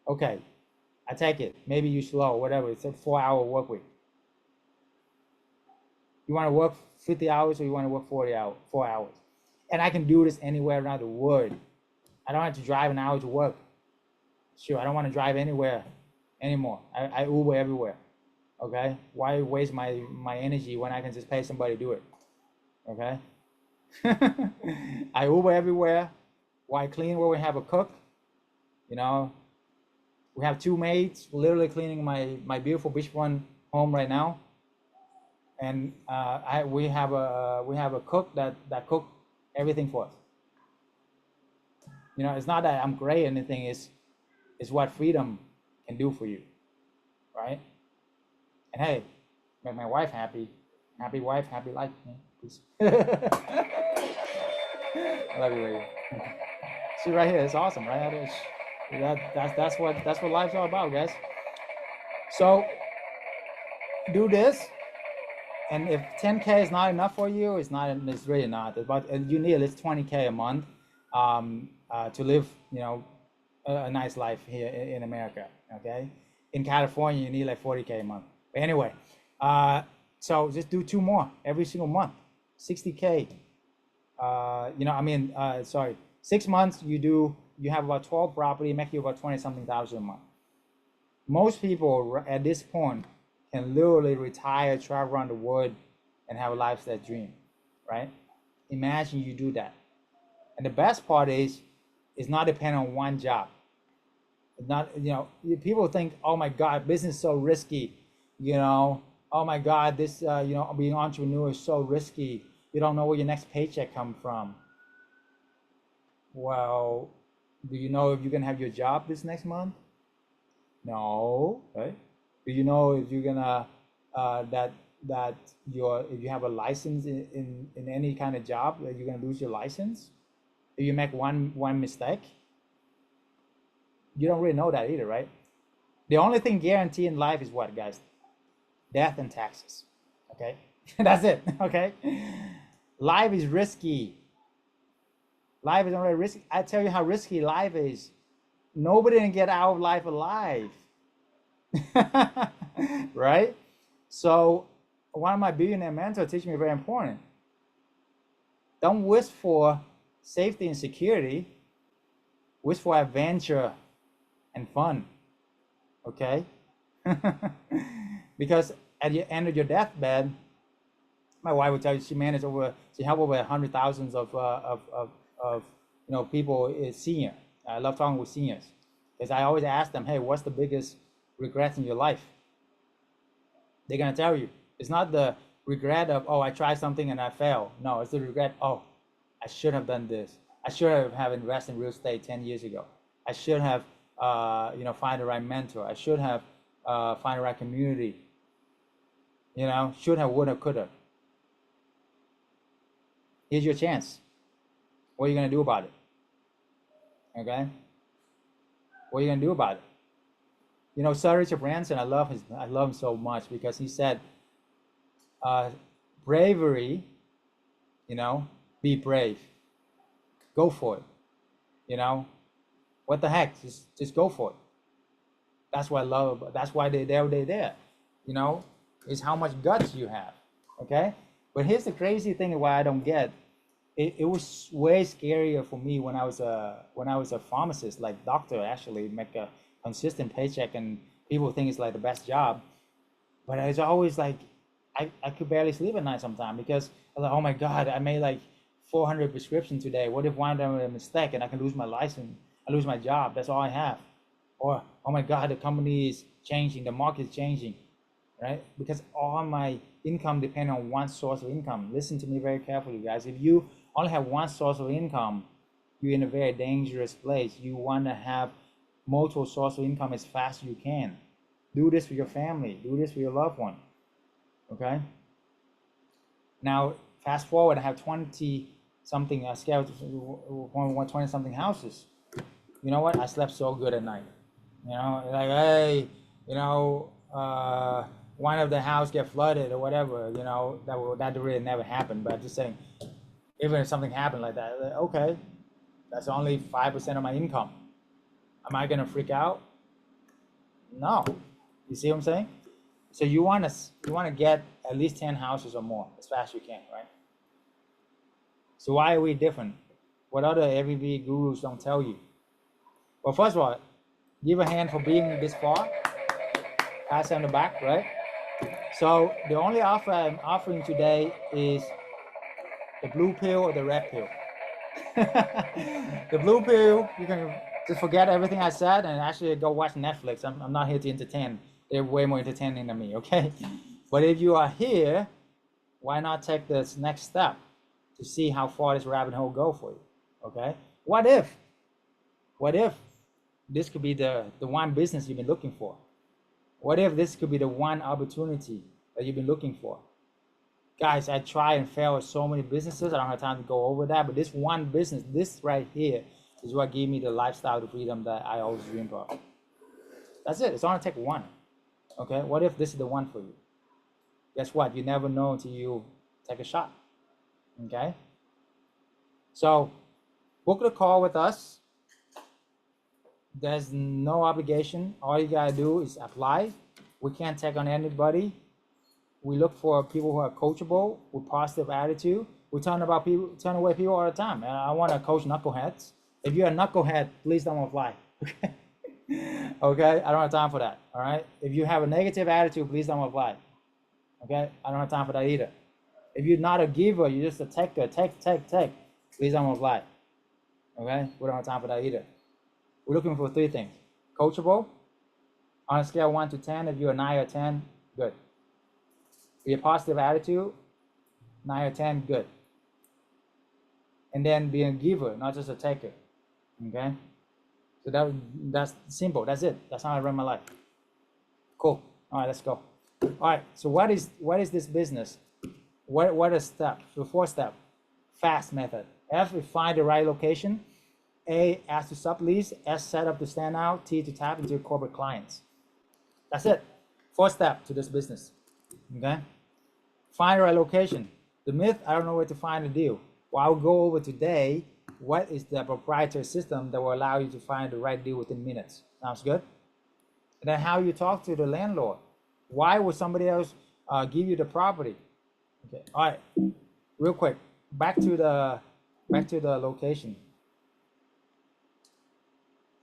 Okay, I take it. Maybe you slow, whatever. It's a 4-hour work week. You want to work 50 hours or you want to work 4 hours? And I can do this anywhere around the world. I don't have to drive an hour to work. Sure, I don't want to drive anywhere anymore. I Uber everywhere. Okay? Why waste my energy when I can just pay somebody to do it? Okay? I Uber everywhere. Why clean where we have a cook? You know, we have 2 maids literally cleaning my beautiful beachfront home right now. And we have a cook that cook everything for us. You know, it's not that I'm great or anything. It's what freedom can do for you, right? And hey, make my wife happy. Happy wife, happy life. Peace. I love you, lady. See right here, it's awesome, right? That's what life's all about, guys. So do this. And if 10K is not enough for you, it's really not. But you need at least 20K a month to live, you know, a nice life here in America. Okay, in California you need like 40K a month. But anyway, so just do 2 more every single month. 60K. Sorry, 6 months you have about 12 property, make you about 20 something thousand a month. Most people at this point can literally retire, travel around the world, and have a lifestyle dream, right? Imagine you do that. And the best part is, it's not dependent on one job. It's not, people think, oh my God, business is so risky. Oh my God, this, being an entrepreneur is so risky. You don't know where your next paycheck come from. Well, do you know if you're gonna have your job this next month? No, right? Do you know if you're gonna if you have a license in any kind of job, that you're gonna lose your license if you make one mistake? You don't really know that either, right? The only thing guaranteed in life is what, guys? Death and taxes. Okay, that's it. Okay, life is risky. Life is already risky. I tell you how risky life is. Nobody can get out of life alive. Right? So one of my billionaire mentors teach me very important. Don't wish for safety and security. Wish for adventure and fun. Okay? Because at the end of your deathbed, my wife would tell you she helped over hundred thousands of people is senior. I love talking with seniors because I always ask them, hey, what's the biggest regret in your life? They're gonna tell you. It's not the regret of, oh, I tried something and I failed. No, it's the regret, oh, I should have done this. I should have invested in real estate 10 years ago. I should have find the right mentor. I should have find the right community. Should have, would have, could have. Here's your chance. What are you gonna do about it? Okay. What are you gonna do about it? Sir Richard Branson, I love him so much because he said, bravery, be brave. Go for it. What the heck? Just go for it. That's what I love. That's why they're there. Is how much guts you have. Okay. But here's the crazy thing why I don't get. It was way scarier for me when I was a pharmacist, like doctor, actually make a consistent paycheck, and people think it's like the best job. But it's always like I could barely sleep at night sometimes because I was like, oh my God, I made like 400 prescriptions today. What if one of them is a mistake and I can lose my license? I lose my job. That's all I have. Or, oh my God, the company is changing, the market is changing, right? Because all my income depends on one source of income. Listen to me very carefully, guys. If you only have one source of income, you're in a very dangerous place. You want to have multiple sources of income as fast as you can. Do this for your family. Do this for your loved one. Okay? Now, fast forward, I have 20 something, I scaled 20 something houses. You know what? I slept so good at night. Like, hey, one of the house get flooded or whatever, that really never happened. But I'm just saying, even if something happened like that, okay, that's only 5% of my income. Am I gonna freak out? No. You see what I'm saying? So you wanna get at least 10 houses or more as fast as you can, right? So why are we different? What other Airbnb gurus don't tell you? Well, first of all, give a hand for being this far. Pass on the back, right? So the only offer I'm offering today is the blue pill or the red pill. The blue pill, you can just forget everything I said and actually go watch Netflix. I'm not here to entertain. They're way more entertaining than me, okay? But if you are here, why not take this next step to see how far this rabbit hole go for you, okay? What if this could be the one business you've been looking for? What if this could be the one opportunity that you've been looking for? Guys, I try and fail at so many businesses. I don't have time to go over that, but this one business, this right here, is what gave me the lifestyle, the freedom that I always dreamed of. That's it. It's only take one. Okay? What if this is the one for you? Guess what? You never know until you take a shot. Okay? So, book the call with us. There's no obligation. All you gotta do is apply. We can't take on anybody. We look for people who are coachable with positive attitude. We turn away people all the time. And I want to coach knuckleheads. If you're a knucklehead, please don't apply. Okay. Okay. I don't have time for that. All right. If you have a negative attitude, please don't apply. Okay. I don't have time for that either. If you're not a giver, you're just a taker, take. Please don't apply. Okay. We don't have time for that either. We're looking for 3 things: coachable. On a scale of 1 to 10, if you're a 9 or 10, good. Be a positive attitude, 9 or 10, good. And then be a giver, not just a taker. Okay? So that's simple. That's it. That's how I run my life. Cool. All right, let's go. All right. So what is this business? What is steps? The 4 step fast method. F, we find the right location. A, ask to sublease. S, set up to stand out. T, to tap into corporate clients. That's it. 4 steps to this business. Okay? Find the right location. The myth, I don't know where to find a deal. Well, I'll go over today what is the proprietary system that will allow you to find the right deal within minutes. Sounds good? And then how you talk to the landlord. Why would somebody else give you the property? Okay. All right. Real quick. Back to the location.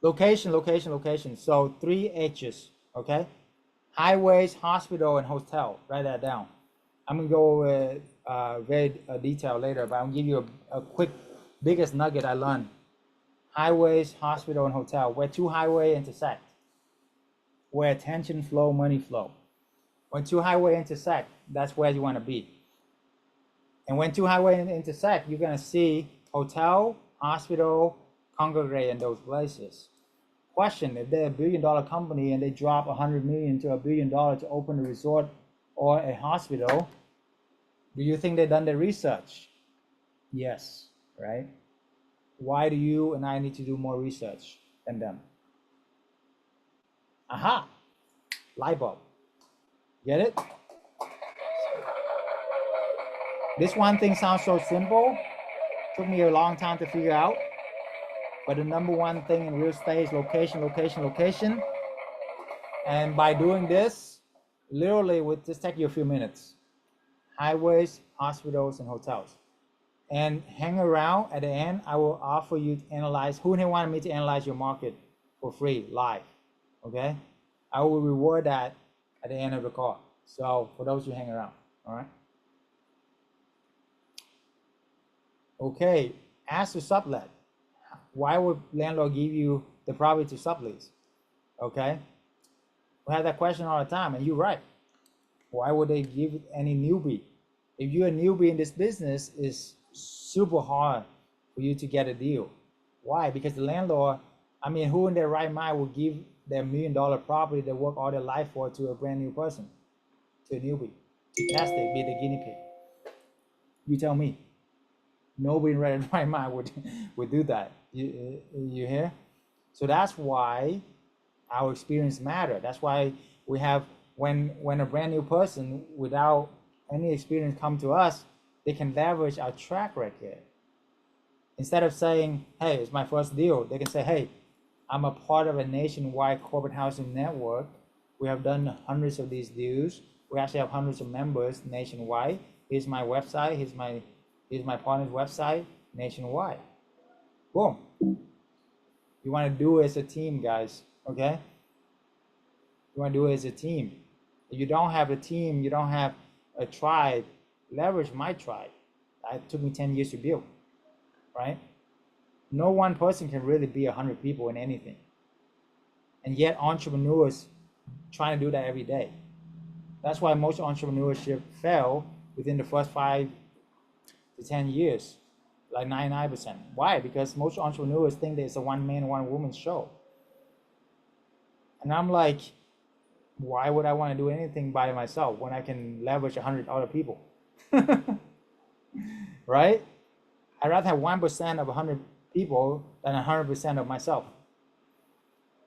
Location. So 3 H's. Okay. Highways, hospital, and hotel. Write that down. I'm gonna go with very detail later, but I'm gonna give you a quick biggest nugget I learned. Highways, hospital, and hotel. Where 2 highways intersect. Where attention flow, money flow. When 2 highways intersect, that's where you want to be. And when 2 highways intersect, you're gonna see hotel, hospital, congregate in those places. Question: if they're $1 billion company and they drop 100 million to $1 billion to open a resort or a hospital, do you think they've done their research? Yes, right? Why do you and I need to do more research than them? Aha, light bulb. Get it? This one thing sounds so simple. Took me a long time to figure out. But the number 1 thing in real estate is location. And by doing this, literally would just take you a few minutes. Highways, hospitals, and hotels. And hang around. At the end, I will offer you to analyze. Who wanted me to analyze your market for free, live? Okay? I will reward that at the end of the call. So for those who hang around, all right? Okay, ask to sublet. Why would landlord give you the property to sublease? Okay, we have that question all the time, and you're right. Why would they give any newbie? If you're a newbie in this business, it's super hard for you to get a deal. Why? Because the landlord, I mean, who in their right mind will give their $1 million property they work all their life for to a brand new person, to a newbie, to test it, be the guinea pig? You tell me. Nobody in their right mind would do that. You hear? So that's why our experience matter. That's why we have when a brand new person without any experience come to us, they can leverage our track record. Instead of saying, hey, it's my first deal, they can say, hey, I'm a part of a nationwide corporate housing network. We have done hundreds of these deals. We actually have hundreds of members nationwide. Here's my website. Here's my partner's website nationwide. Boom. You want to do it as a team, guys, okay? You want to do it as a team. If you don't have a team, you don't have a tribe, leverage my tribe. It took me 10 years to build, right? No one person can really be 100 people in anything. And yet entrepreneurs trying to do that every day. That's why most entrepreneurship fail within the first 5 to 10 years, like 99%. Why? Because most entrepreneurs think that it's a one man, one woman show. And I'm like, why would I want to do anything by myself when I can leverage 100 other people? Right? I'd rather have 1% of 100 people than 100% of myself.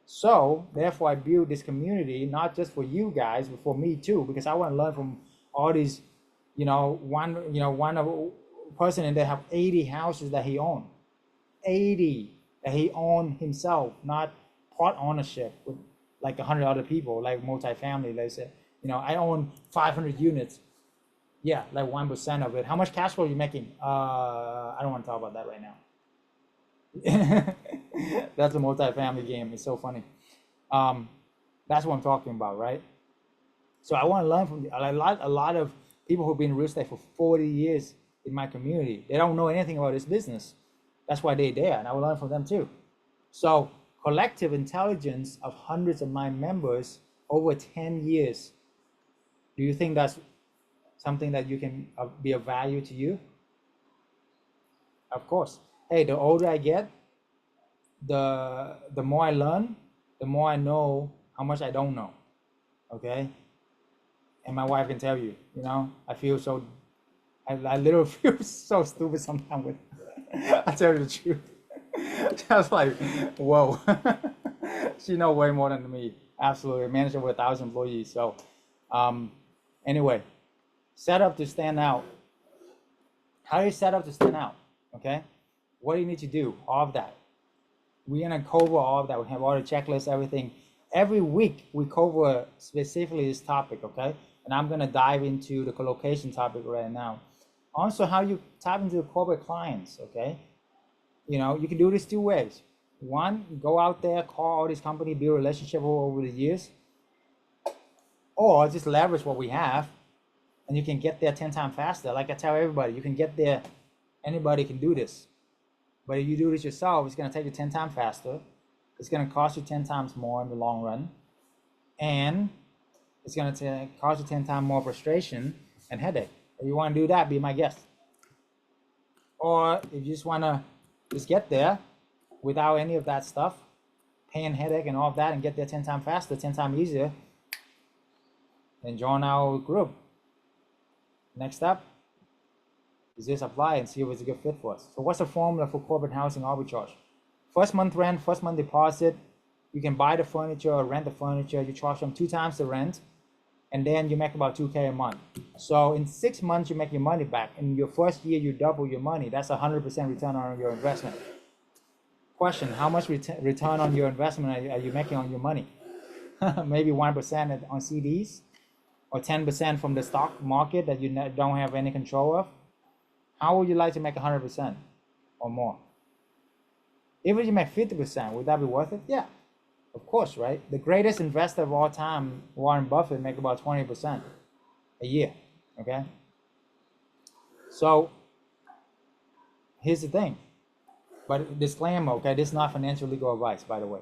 So therefore I build this community, not just for you guys, but for me too, because I want to learn from all these, one of person and they have 80 houses that he owned. 80 that he owned himself, not part ownership with like 100 other people, like multifamily, let's say. I own 500 units. Yeah, like 1% of it. How much cash flow are you making? I don't want to talk about that right now. That's a multi-family game. It's so funny. That's what I'm talking about, right? So I want to learn from a lot of people who've been in real estate for 40 years in my community. They don't know anything about this business. That's why they're there, and I will learn from them too. So collective intelligence of hundreds of my members over 10 years. Do you think that's something that you can be of value to you? Of course. Hey, the older I get, the more I learn, the more I know how much I don't know. Okay. And my wife can tell you, I feel so, I literally feel so stupid sometimes with, I tell you the truth. Just like, whoa. She knows way more than me. Absolutely. Manage over 1,000 employees. So anyway, set up to stand out. How do you set up to stand out? Okay. What do you need to do? All of that. We're gonna cover all of that. We have all the checklists, everything. Every week we cover specifically this topic, okay? And I'm gonna dive into the collocation topic right now. Also, how you tap into the corporate clients, okay? You can do this two ways. One, go out there, call all these companies, build a relationship over the years, or just leverage what we have, and you can get there 10 times faster. Like I tell everybody, you can get there. Anybody can do this. But if you do this yourself, it's going to take you 10 times faster. It's going to cost you 10 times more in the long run. And it's going to cost you 10 times more frustration and headache. If you want to do that, be my guest. Or if you just want to just get there without any of that stuff, pain, headache, and all of that, and get there 10 times faster, 10 times easier, then join our group. Next up, is just apply and see if it's a good fit for us. So what's the formula for corporate housing arbitrage? First month rent, first month deposit. You can buy the furniture or rent the furniture. You charge them 2 times the rent, and then you make about $2K a month. So in 6 months, you make your money back. In your first year, you double your money. That's 100% return on your investment. Question, how much return on your investment are you making on your money? Maybe 1% on CDs, or 10% from the stock market that you don't have any control of. How would you like to make 100% or more? If you make 50%, would that be worth it? Yeah, of course, right? The greatest investor of all time, Warren Buffett, make about 20% a year, okay? So here's the thing, but disclaimer, okay? This is not financial legal advice, by the way.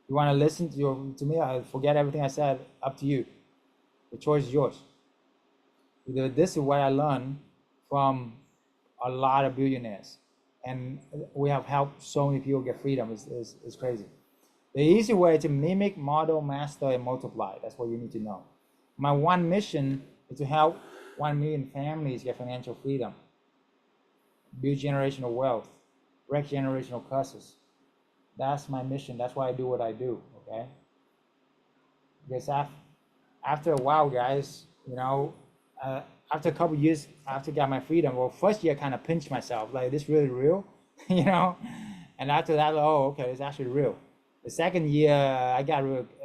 You want to listen to me, I forget everything I said, up to you. The choice is yours. Either this is what I learned from a lot of billionaires, and we have helped so many people get freedom. It's crazy. The easy way to mimic, model, master, and multiply. That's what you need to know. My one mission is to help 1 million families get financial freedom, build generational wealth, break generational curses. That's my mission. That's why I do what I do, okay? Because after a while, guys, after a couple years after I got my freedom, well, first year I kind of pinched myself, like, this really real, and after that, oh, okay, it's actually real. The second year, I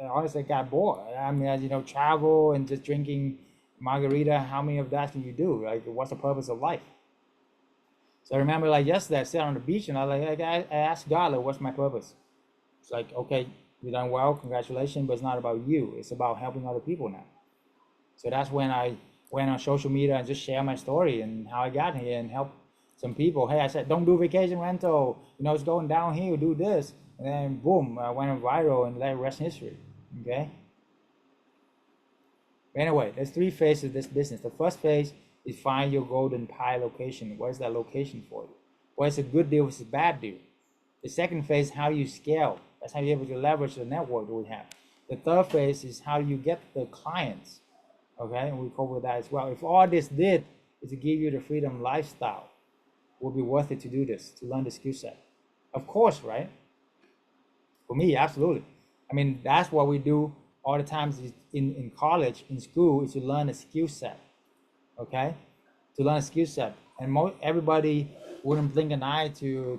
honestly got bored. I mean, travel and just drinking margarita, how many of that can you do? Like, what's the purpose of life? So I remember, like, yesterday I sat on the beach and I asked God, like, what's my purpose? It's like, okay, you done well, congratulations, but it's not about you. It's about helping other people now. So that's when I went on social media and just share my story and how I got here and help some people. Hey, I said, don't do vacation rental. It's going downhill, do this. And then boom, I went viral, and that rest history, okay? But anyway, there's 3 phases of this business. The first phase is find your golden pie location. What is that location for you? What is a good deal versus a bad deal? The second phase, how do you scale? That's how you're able to leverage the network that we have. The third phase is how do you get the clients, okay? And we cover that as well. If all this did is to give you the freedom lifestyle, it would be worth it to do this, to learn the skill set. Of course, right? For me, absolutely. I mean, that's what we do all the times in college, in school, is to learn a skill set, okay? To learn a skill set. And everybody wouldn't blink an eye to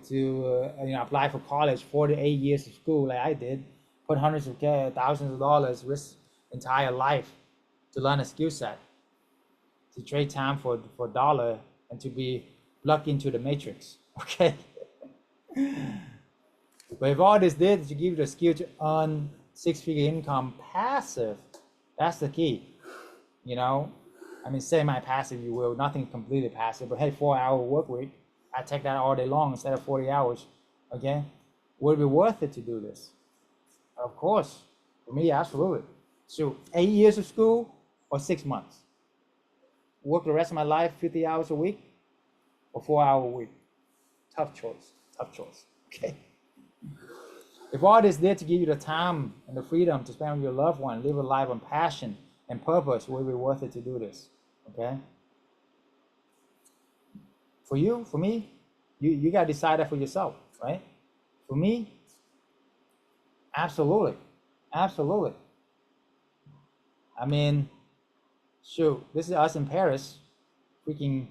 apply for college, 4 to 8 years of school like I did, put hundreds of thousands of dollars, risk entire life to learn a skill set, to trade time for dollar, and to be plugged into the matrix. Okay. But if all this did is to give you the skill to earn six-figure income passive, that's the key. You know, I mean, semi-passive, you will, nothing completely passive, but hey, 4-hour work week, I take that all day long instead of 40 hours. Okay. Would it be worth it to do this? Of course. For me, absolutely. So 8 years of school or 6 months? Work the rest of my life 50 hours a week or 4-hour a week? Tough choice. Tough choice. Okay. If all this did to give you the time and the freedom to spend with your loved one, live a life on passion and purpose, would it be worth it to do this? Okay. For you, for me, you got to decide that for yourself, right? For me, absolutely. Absolutely. I mean, shoot, this is us in Paris. Freaking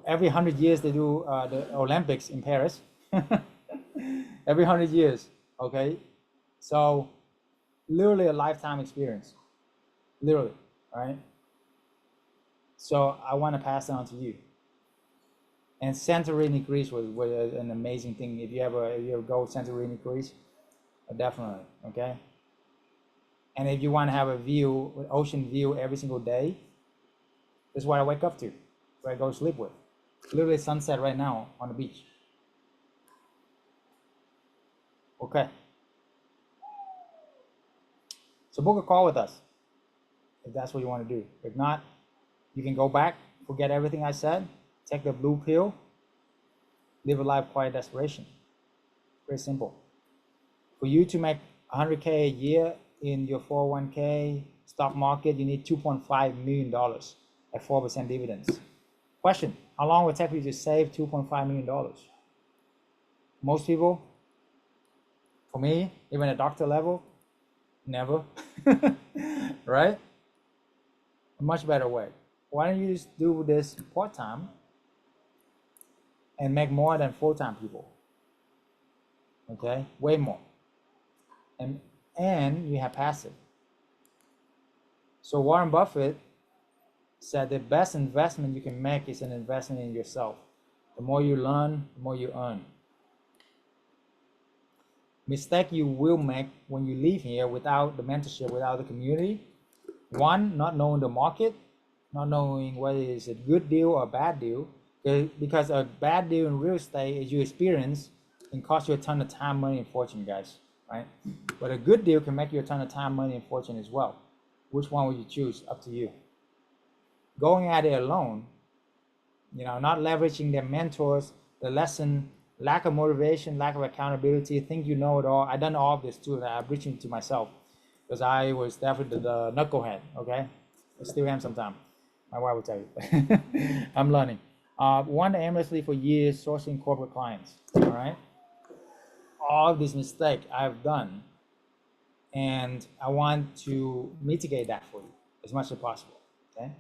every 100 years they do the Olympics in Paris. Every 100 years, okay? So literally a lifetime experience, literally, right? So I want to pass it on to you. And Santorini, Greece was an amazing thing. If you ever go to Santorini, Greece, definitely, okay? And if you want to have a view, ocean view every single day, this is what I wake up to, where I go to sleep with. Literally sunset right now on the beach. Okay. So book a call with us if that's what you want to do. If not, you can go back, forget everything I said, take the blue pill, live a life of quiet desperation. Very simple. For you to make 100K a year in your 401k stock market, you need $2.5 million at 4% dividends. Question, how long would it take you to save $2.5 million? Most people, for me, even at doctor level, never, right? A much better way. Why don't you just do this part-time and make more than full-time people? Okay, way more. And you have passive. So Warren Buffett said the best investment you can make is an investment in yourself. The more you learn, the more you earn. Mistake you will make when you leave here without the mentorship, without the community. One, not knowing the market, not knowing whether it's a good deal or a bad deal. Because a bad deal in real estate, as you experience, can cost you a ton of time, money, and fortune, guys, right? But a good deal can make you a ton of time, money, and fortune as well. Which one would you choose? Up to you. Going at it alone, you know, not leveraging their mentors, the lesson, lack of motivation, lack of accountability, think you know it all. I done all of this too. I'm preaching to myself because I was definitely the knucklehead, okay? I still am sometimes. My wife will tell you. I'm learning. Won aimlessly for years sourcing corporate clients, all right? All of this mistake I've done, and I want to mitigate that for you as much as possible, okay?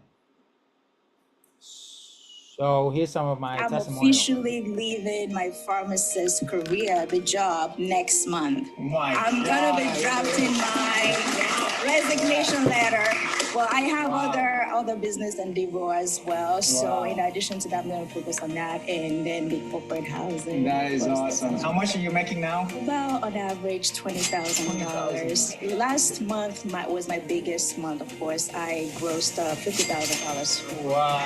So here's some of my testimonials. I'm officially leaving my pharmacist career, the job, next month. I'm gonna be drafting my resignation letter. Well, I have other business endeavor as well. So in addition to that, I'm gonna focus on that and then the corporate housing. That is awesome. How much are you making now? About on average $20,000. Last month was my biggest month, of course. I grossed $50,000. Wow.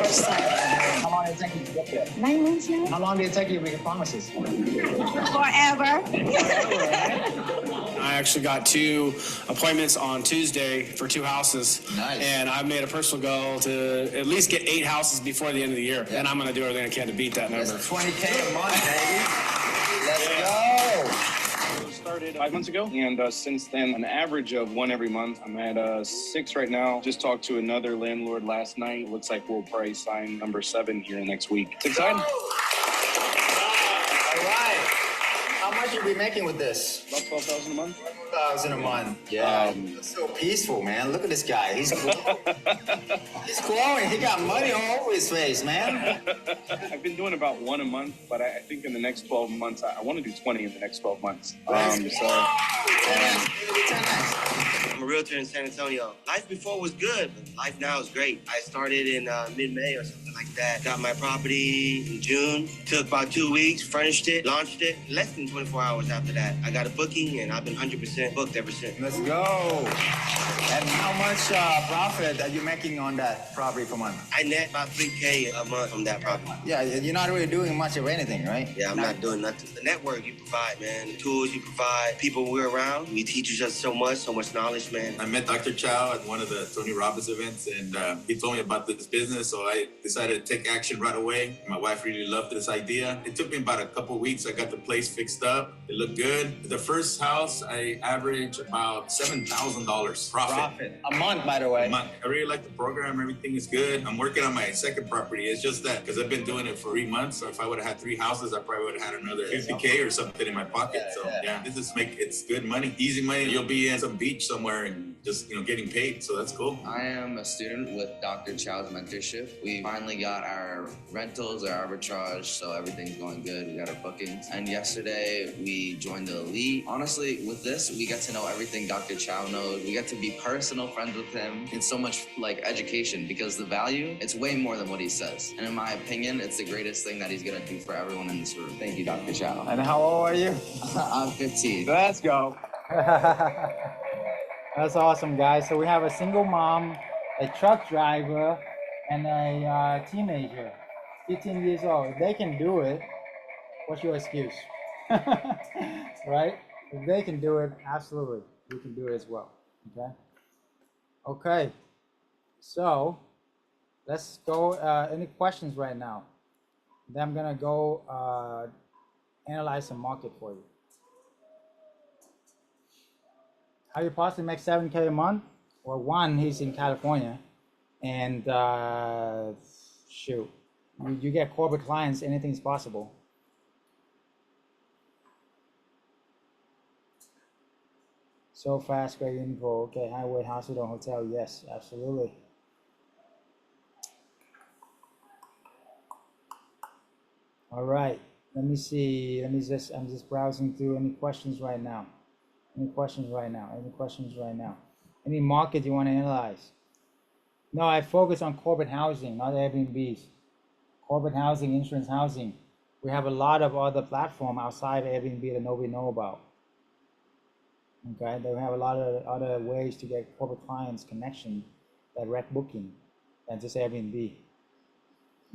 First time. How long did it take you to get there? 9 months now. How long did it take you to be a pharmacist? Forever. I actually got 2 appointments on Tuesday for 2 houses. Nice. And I've made a personal goal to at least get 8 houses before the end of the year. Yeah. And I'm going to do everything I can to beat that number. That's $20K a month, baby. Let's go. Started 5 months ago, and since then, an average of 1 every month. I'm at 6 right now. Just talked to another landlord last night. Looks like we'll probably sign number 7 here next week. It's exciting. All right. How much you be making with this? About $12,000 a month. $12,000 a month. Yeah. It's so peaceful, man. Look at this guy. He's he's glowing. He got money all over his face, man. I've been doing about 1 a month, but I think in the next 12 months, I want to do 20 in the next 12 months. I'm a realtor in San Antonio. Life before was good, but life now is great. I started in mid-May or something like that. Got my property in June. Took about 2 weeks, furnished it, launched it. Less than 24 hours after that, I got a booking, and I've been 100% booked ever since. Let's go. And how much profit are you making on that property per month? I net about $3K a month from that property. Yeah, you're not really doing much of anything, right? Yeah, I'm not doing nothing. The network you provide, man, the tools you provide, people we're around, we teach each other so much knowledge, man. I met Dr. Chau at one of the Tony Robbins events, and he told me about this business, so I decided to take action right away. My wife really loved this idea. It took me about a couple of weeks. I got the place fixed up. It looked good. The first house, I averaged about $7,000 profit. A month, by the way. A month. I really like the program. Everything is good. I'm working on my second property. It's just that because I've been doing it for 3 months. So if I would have had 3 houses, I probably would have had another 50K or something in my pocket. This is it's good money, easy money. You'll be in some beach somewhere and just getting paid. So that's cool. I am a student with Dr. Chau's mentorship. We finally got our rentals, our arbitrage, so everything's going good. We got our bookings. And yesterday we joined the elite. Honestly, with this, we get to know everything Dr. Chau knows. We get to be personal friends with him. It's so much like education because the value, it's way more than what he says. And in my opinion, it's the greatest thing that he's gonna do for everyone in this room. Thank you, Dr. Chau. And how old are you? I'm 15. Let's go. That's awesome, guys. So we have a single mom, a truck driver, and a teenager, 15 years old. If they can do it, what's your excuse? Right? If they can do it, absolutely, we can do it as well. Okay. Okay. So let's go. Any questions right now? Then I'm gonna go analyze the market for you. How you possibly make 7K a month? Well, one, he's in California, and shoot, you get corporate clients, anything's possible. So fast, great info. Okay, highway, hospital, hotel, yes, absolutely. All right, let me see. I'm just browsing through any questions right now. Any questions right now? Any questions right now? Any market you want to analyze? No, I focus on corporate housing, not Airbnbs. Corporate housing, insurance housing. We have a lot of other platforms outside of Airbnb that nobody know about. Okay, they have a lot of other ways to get corporate clients connection, direct booking, than just Airbnb.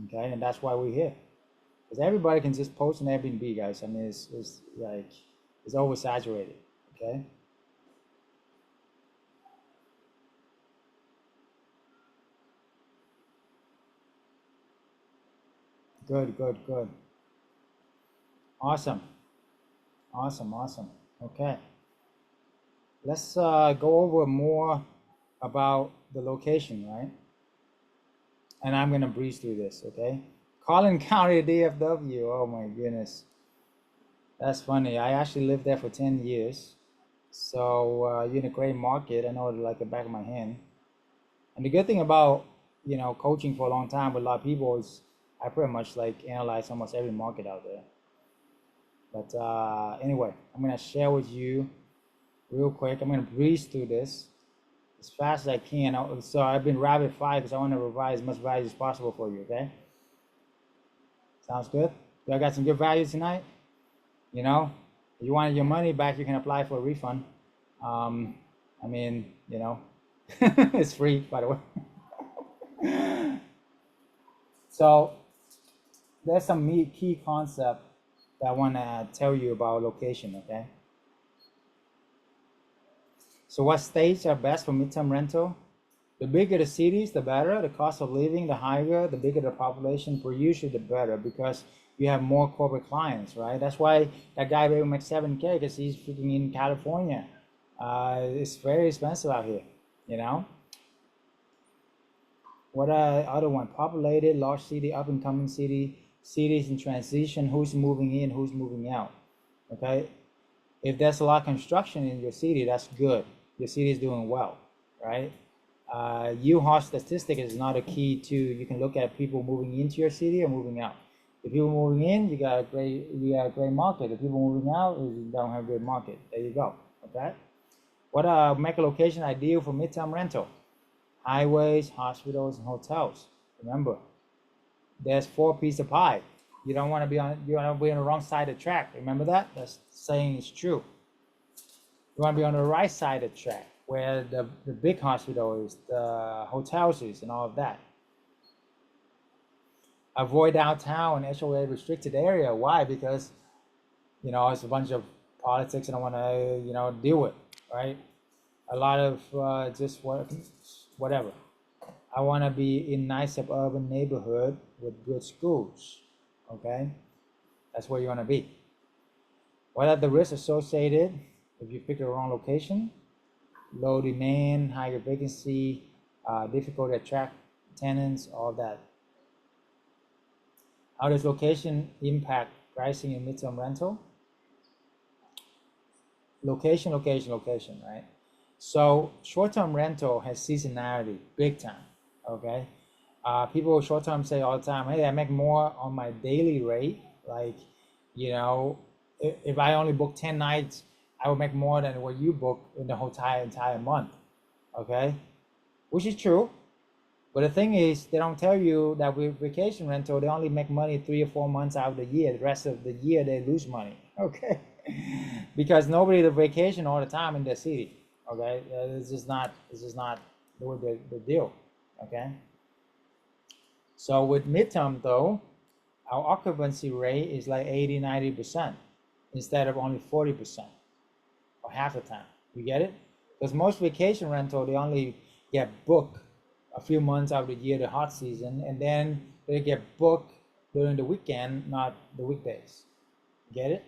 Okay, and that's why we're here. Because everybody can just post an Airbnb, guys. I mean, it's like, it's oversaturated. Okay. Good. Awesome. Okay. Let's go over more about the location, right? And I'm gonna breeze through this, okay? Collin County, DFW. Oh my goodness. That's funny. I actually lived there for 10 years. So you're in a great market. I know it like the back of my hand. And the good thing about, coaching for a long time with a lot of people is I pretty much like analyze almost every market out there. But anyway, I'm gonna share with you real quick. I'm gonna breeze through this as fast as I can. So I've been rapid fire because I want to provide as much value as possible for you, okay? Sounds good? Y'all got some good value tonight? If you wanted your money back, you can apply for a refund. I mean, it's free, by the way. So there's some key concept that I want to tell you about location, okay? So what states are best for midterm rental? The bigger the cities, the better. The cost of living, the higher, the bigger the population per usually, the better, because you have more corporate clients, right? That's why that guy will make 7K because he's freaking in California. It's very expensive out here, What other one? Populated, large city, up and coming city, cities in transition, who's moving in, who's moving out, okay? If there's a lot of construction in your city, that's good. Your city is doing well, right? U-Haul statistic is not a key to, you can look at people moving into your city or moving out. If people moving in, you got a great market. If people moving out, you don't have a great market. There you go, okay? What make a location ideal for midterm rental? Highways, hospitals, and hotels. Remember, there's 4 pieces of pie. You don't want to be on the wrong side of the track. Remember that? That's saying is true. You want to be on the right side of the track, where the big hospital is, the hotels is, and all of that. Avoid downtown and HOA restricted area. Why? Because, you know, it's a bunch of politics and I want to, you know, deal with, right? A lot of just whatever. I want to be in nice suburban neighborhood with good schools, okay? That's where you want to be. What are the risks associated if you pick the wrong location? Low demand, higher vacancy, difficult to attract tenants, all that. How does location impact pricing in midterm rental? Location, right? So short-term rental has seasonality, big time, okay? People short-term say all the time, hey, I make more on my daily rate. Like, you know, if I only book 10 nights, I will make more than what you book in the whole entire month, okay? Which is true. But the thing is, they don't tell you that with vacation rental, they only make money 3 or 4 months out of the year. The rest of the year, they lose money, okay? Because nobody to vacation all the time in the city, okay? It's just not the deal, okay? So with midterm though, our occupancy rate is like 80, 90% instead of only 40% or half the time. You get it? Because most vacation rental, they only get booked a few months out of the year, the hot season, and then they get booked during the weekend, not the weekdays. Get it?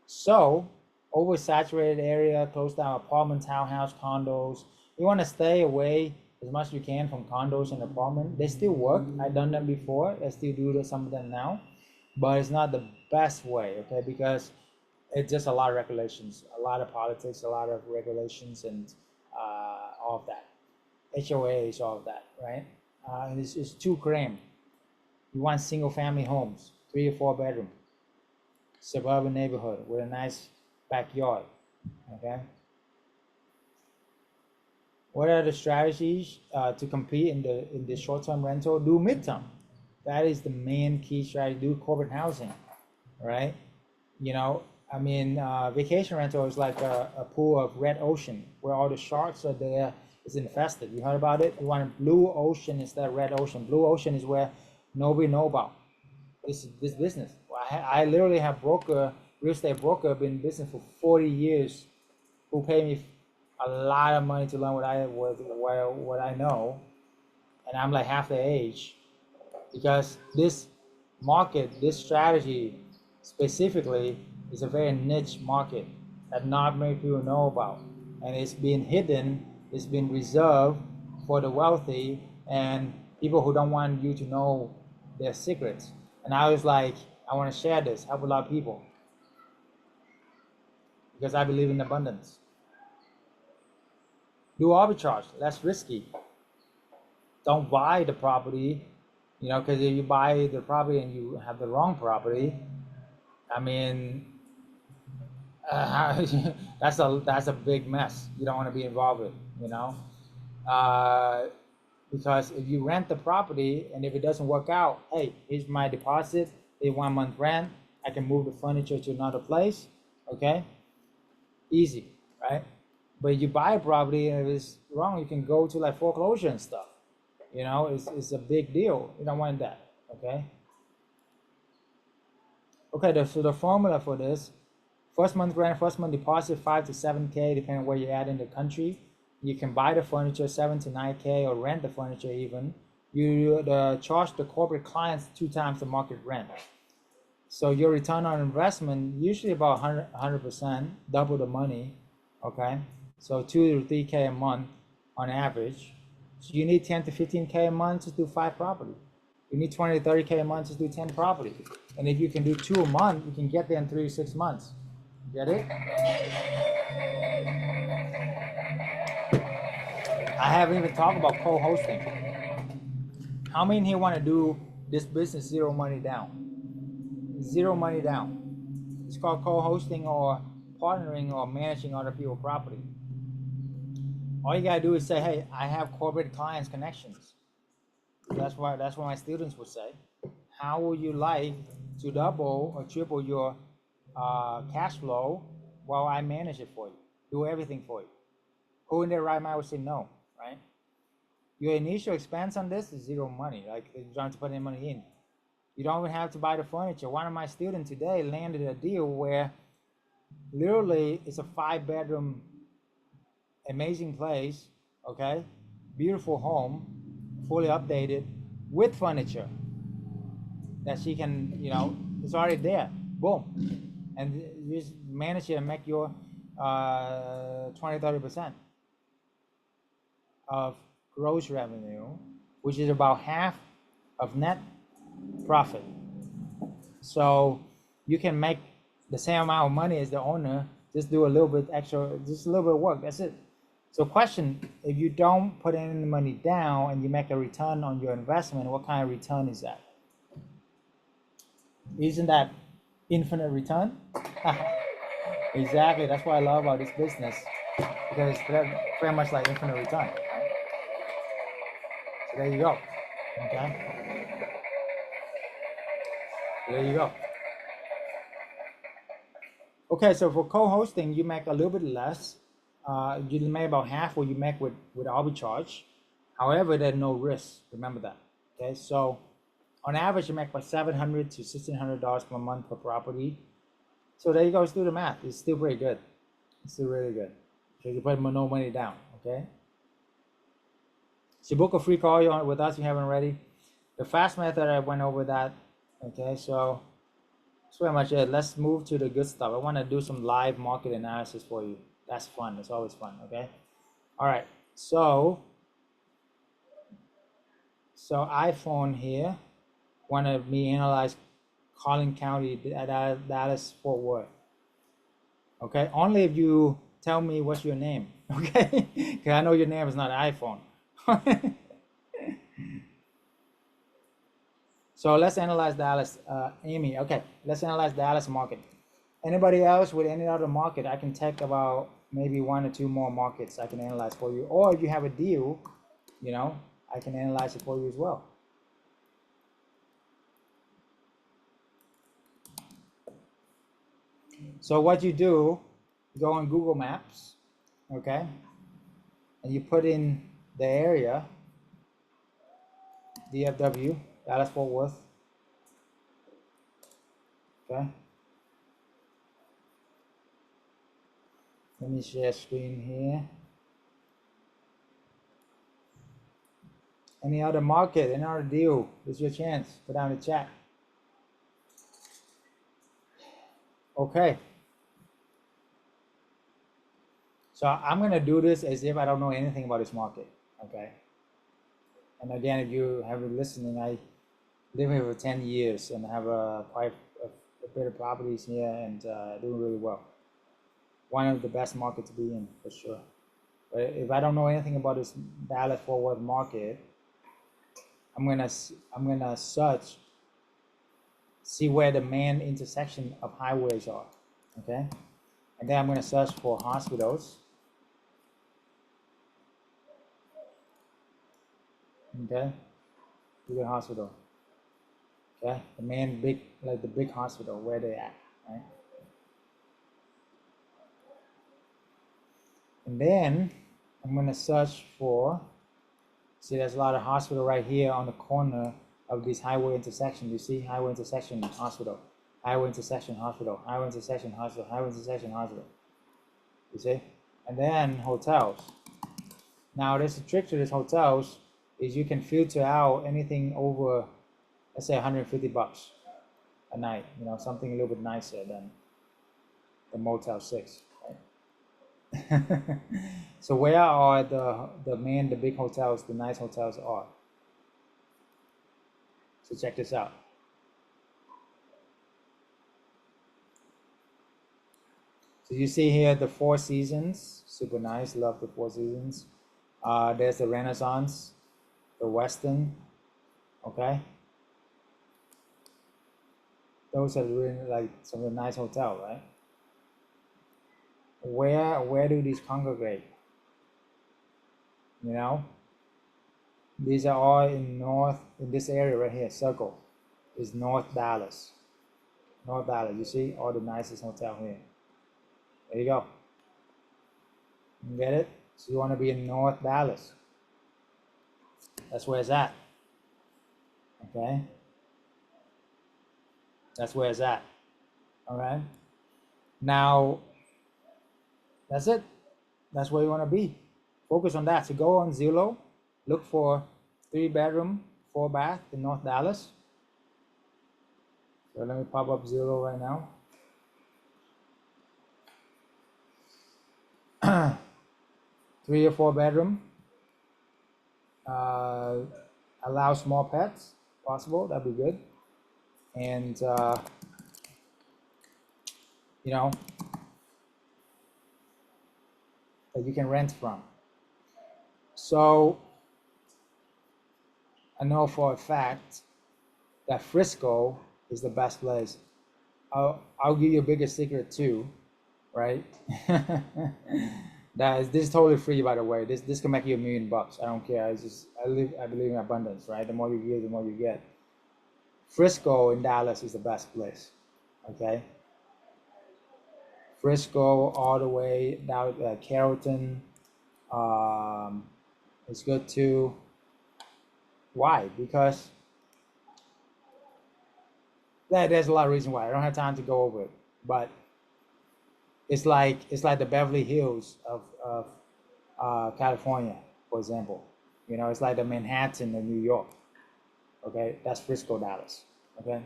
So, oversaturated area, close down apartment, townhouse, condos. You want to stay away as much as you can from condos and apartment. They still work. I've done them before. I still do some of them now, but it's not the best way, okay? Because it's just a lot of regulations, a lot of politics, a lot of regulations, and all of that. HOAs, all of that, right? And it's too cramped. You want single family homes, 3 or 4 bedroom, suburban neighborhood with a nice backyard, okay? What are the strategies to compete in the short-term rental? Do midterm. That is the main key strategy. Do corporate housing, right? You know, I mean, vacation rental is like a pool of red ocean where all the sharks are there. It's infested. You heard about it? You want a blue ocean instead of red ocean. Blue ocean is where nobody know about this business. I literally have real estate broker, been in business for 40 years, who pay me a lot of money to learn what I know, and I'm like half the age, because this market, this strategy specifically, is a very niche market that not many people know about, and it's been hidden. It's been reserved for the wealthy and people who don't want you to know their secrets. And I was like, I want to share this, help a lot of people, because I believe in abundance. Do arbitrage, less risky. Don't buy the property, you know, because if you buy the property and you have the wrong property, I mean, that's a big mess. You don't want to be involved with, you know, because if you rent the property and if it doesn't work out, hey, here's my deposit, it's 1 month rent, I can move the furniture to another place, okay? Easy, right? But if you buy a property and if it's wrong, you can go to like foreclosure and stuff. You know, it's a big deal. You don't want that, okay? Okay, so the formula for this: first month rent, first month deposit, 5 to 7K, depending on where you're at in the country. You can buy the furniture 7 to 9K, or rent the furniture even. You charge the corporate clients 2 times the market rent. So your return on investment usually about 100%, double the money, okay? So 2 to 3K a month on average. So you need 10 to 15K a month to do 5 property. You need 20 to 30K a month to do 10 property. And if you can do 2 a month, you can get there in 3 to 6 months. Get it? I haven't even talked about co-hosting. How many here want to do this business zero money down? Zero money down. It's called co-hosting or partnering or managing other people's property. All you gotta do is say, hey, I have corporate clients connections. That's what my students would say. How would you like to double or triple your cash flow while I manage it for you? Do everything for you. Who in their right mind would say no, right? Your initial expense on this is zero money. Like you don't have to put any money in. You don't even have to buy the furniture. One of my students today landed a deal where literally it's a 5-bedroom, amazing place, okay? Beautiful home, fully updated with furniture that she can, it's already there. Boom. And you just manage to make your 20-30% of gross revenue, which is about half of net profit. So you can make the same amount of money as the owner, just do a little bit extra, just a little bit of work, that's it. So question, if you don't put any money down and you make a return on your investment, what kind of return is that? Isn't that infinite return? Exactly, that's what I love about this business, because it's very much like infinite return. Right? So there you go, okay? So there you go. Okay, so for co-hosting, you make a little bit less. You make about half what you make with arbitrage. However, there's no risk. Remember that. Okay, so on average, you make about $700 to $1,600 per month per property. So there you go. Let's do the math. It's still pretty good. It's still really good. So you put no money down. Okay. So book a free call with us if you haven't already. The fast method, I went over that. Okay, so that's pretty much it. Let's move to the good stuff. I want to do some live market analysis for you. That's fun. It's always fun. Okay. All right. So iPhone here wanted me analyze Collin County, Dallas, Fort Worth. Okay. Only if you tell me what's your name. Okay. Because I know your name is not iPhone. So let's analyze Dallas, Amy. Okay, let's analyze Dallas market. Anybody else with any other market? I can take about maybe 1 or 2 more markets I can analyze for you. Or if you have a deal, I can analyze it for you as well. So what you do, you go on Google Maps, okay, and you put in the area, DFW, Dallas Fort Worth, okay. Let me share screen here. Any other market, any other deal, this is your chance. Put down in the chat. Okay. So I'm gonna do this as if I don't know anything about this market, okay? And again, if you have been listening, I live here for 10 years and have quite a bit of properties here and doing really well. One of the best markets to be in, for sure. But if I don't know anything about this Dallas Fort Worth market, I'm gonna search, see where the main intersection of highways are, okay? And then I'm gonna search for hospitals. Okay, to the hospital. Okay, the main the big hospital where they at, right? And then I'm gonna search for. See, there's a lot of hospital right here on the corner of this highway intersection. You see, highway intersection hospital, highway intersection hospital, highway intersection hospital, highway intersection hospital. You see, and then hotels. Now, there's a trick to these hotels is you can filter out anything over, let's say, $150 a night. Something a little bit nicer than the Motel 6. Right? So where are the big hotels, the nice hotels are? So check this out. So you see here the Four Seasons, super nice. Love the Four Seasons. There's the Renaissance, the Westin. Okay. Those are really like some of the nice hotels, right? Where do these congregate? you know. These are all in this area right here, circle, is North Dallas. North Dallas, you see all the nicest hotel here. There you go. You get it? So you want to be in North Dallas. That's where it's at. Okay? That's where it's at. All right? Now, that's it. That's where you want to be. Focus on that. So go on Zillow, look for 3-bedroom, 4-bath in North Dallas. So let me pop up Zillow right now. 3 or 4-bedroom. Allow small pets, possible. That'd be good. And you know, that you can rent from. So I know for a fact that Frisco is the best place. I'll give you a bigger secret too, right? This is totally free, by the way. This can make you $1 million. I don't care. I believe in abundance, right? The more you give, the more you get. Frisco in Dallas is the best place. Okay. Frisco all the way down Carrollton. It's good too. Why? Because there's a lot of reasons why. I don't have time to go over it, but it's like the Beverly Hills of California, for example. You know, it's like the Manhattan of New York. Okay, that's Frisco, Dallas. Okay,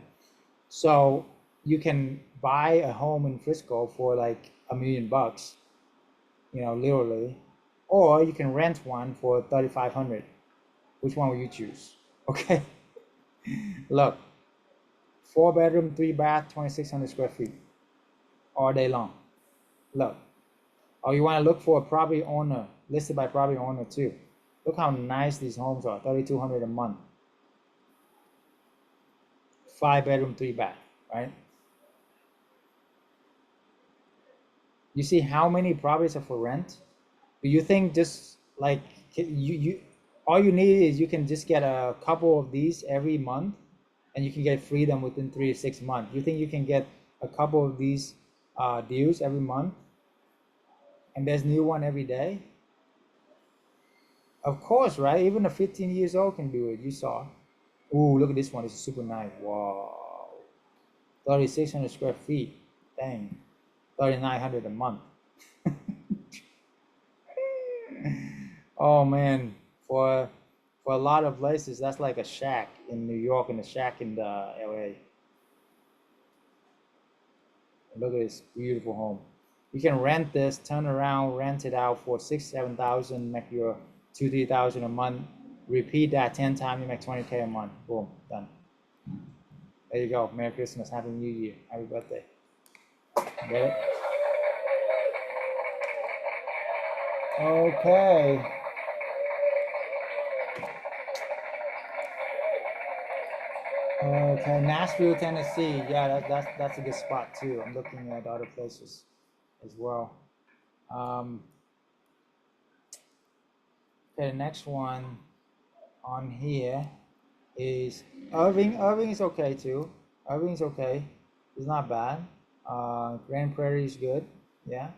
so you can buy a home in Frisco for like $1 million, you know, literally, or you can rent one for $3,500. Which one will you choose? Okay, look, 4-bedroom, 3-bath, 2,600 square feet, all day long. Look, or you want to look for a property owner, listed by property owner too. Look how nice these homes are, $3,200 a month. 5-bedroom, 3-bath, right? You see how many properties are for rent? Do you think just like you all you need is you can just get a couple of these every month and you can get freedom within 3 to 6 months? You think you can get a couple of these deals every month and there's new one every day? Of course, right? Even a 15 years old can do it. You saw. Ooh, look at this one. It's super nice. Wow. 3,600 square feet. Dang. 3,900 a month. Oh man, for a lot of places, that's like a shack in New York and a shack in the LA. Look at this beautiful home. You can rent this, turn around, rent it out for 6,000, 7,000, make your 2,000, 3,000 a month. Repeat that 10 times, you make 20K a month. Boom, done. There you go. Merry Christmas, Happy New Year, Happy birthday. Get it? Okay. Okay, Nashville, Tennessee. Yeah, that's a good spot too. I'm looking at other places as well. Okay, the next one on here is Irving. Irving is okay too. Irving is okay. It's not bad. Grand Prairie is good. Yeah.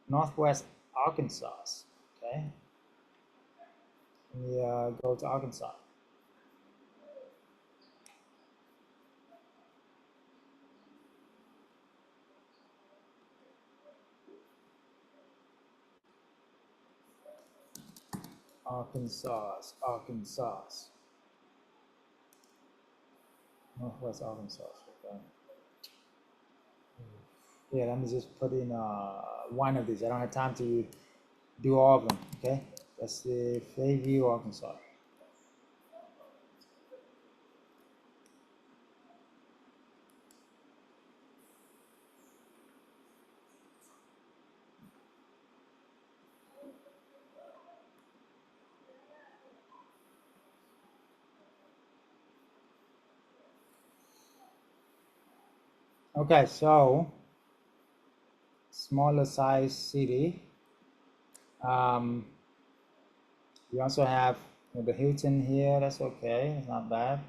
Northwest Arkansas. Okay. We go to Arkansas. Arkansas. Northwest Arkansas. Okay. Yeah, let me just put in one of these. I don't have time to do all of them. Okay. That's the Fairview, Arkansas. Okay, so smaller size city. You also have the Hilton here, that's okay, it's not bad.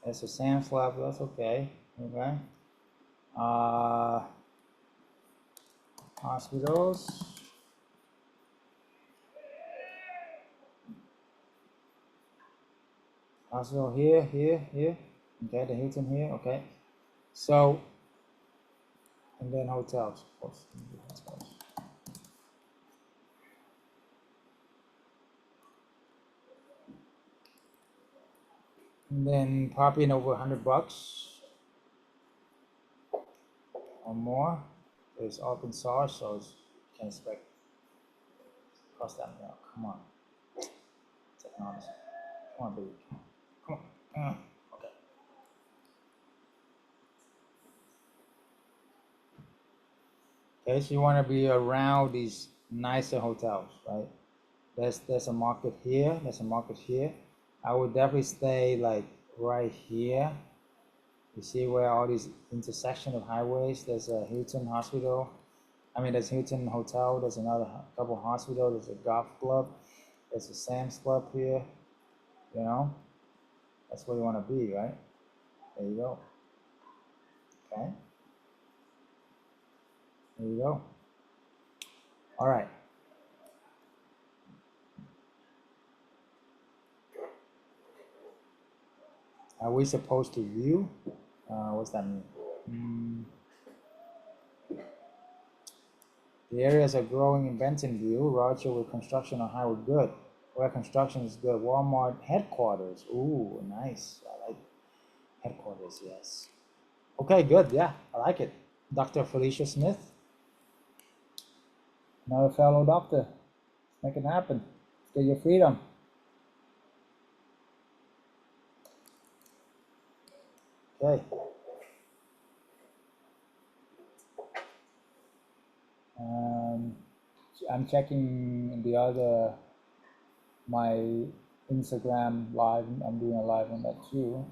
There's a Sam's Club, that's okay, okay. Hospitals. Hospital here, here. Okay, the Hilton here, okay. So, and then hotels, of course. Hotels. And then property over $100 or more. It's open source, so it's, you can expect cost that now. Come on, technology. Come on, baby. Come on. Okay. Okay, so you want to be around these nicer hotels, right? There's a market here. There's a market here. I would definitely stay like right here. You see where all these intersection of highways. There's a Hilton Hospital. I mean, there's Hilton Hotel. There's another couple hospital. There's a golf club. There's a Sam's Club here. You know, that's where you want to be, right? There you go. Okay. There you go. All right. Are we supposed to view? What's that mean? The areas are growing in Bentonville, Roger, with construction on highway good. Where construction is good. Walmart headquarters. Ooh, nice. I like headquarters, yes. Okay, good. Yeah, I like it. Dr. Felicia Smith. Another fellow doctor. Let's make it happen. Get your freedom. Okay. I'm checking my Instagram live. I'm doing a live on that too.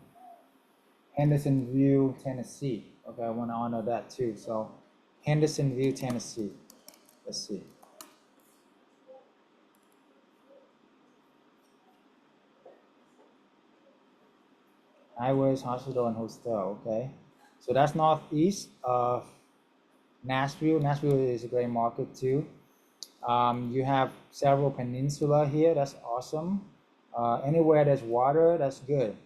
Hendersonville, Tennessee. Okay, I want to honor that too. So, Hendersonville, Tennessee. Let's see. Highways, hospital, and hostel. Okay, so that's northeast of Nashville. Nashville is a great market too. You have several peninsula here. That's awesome. Anywhere there's water, that's good.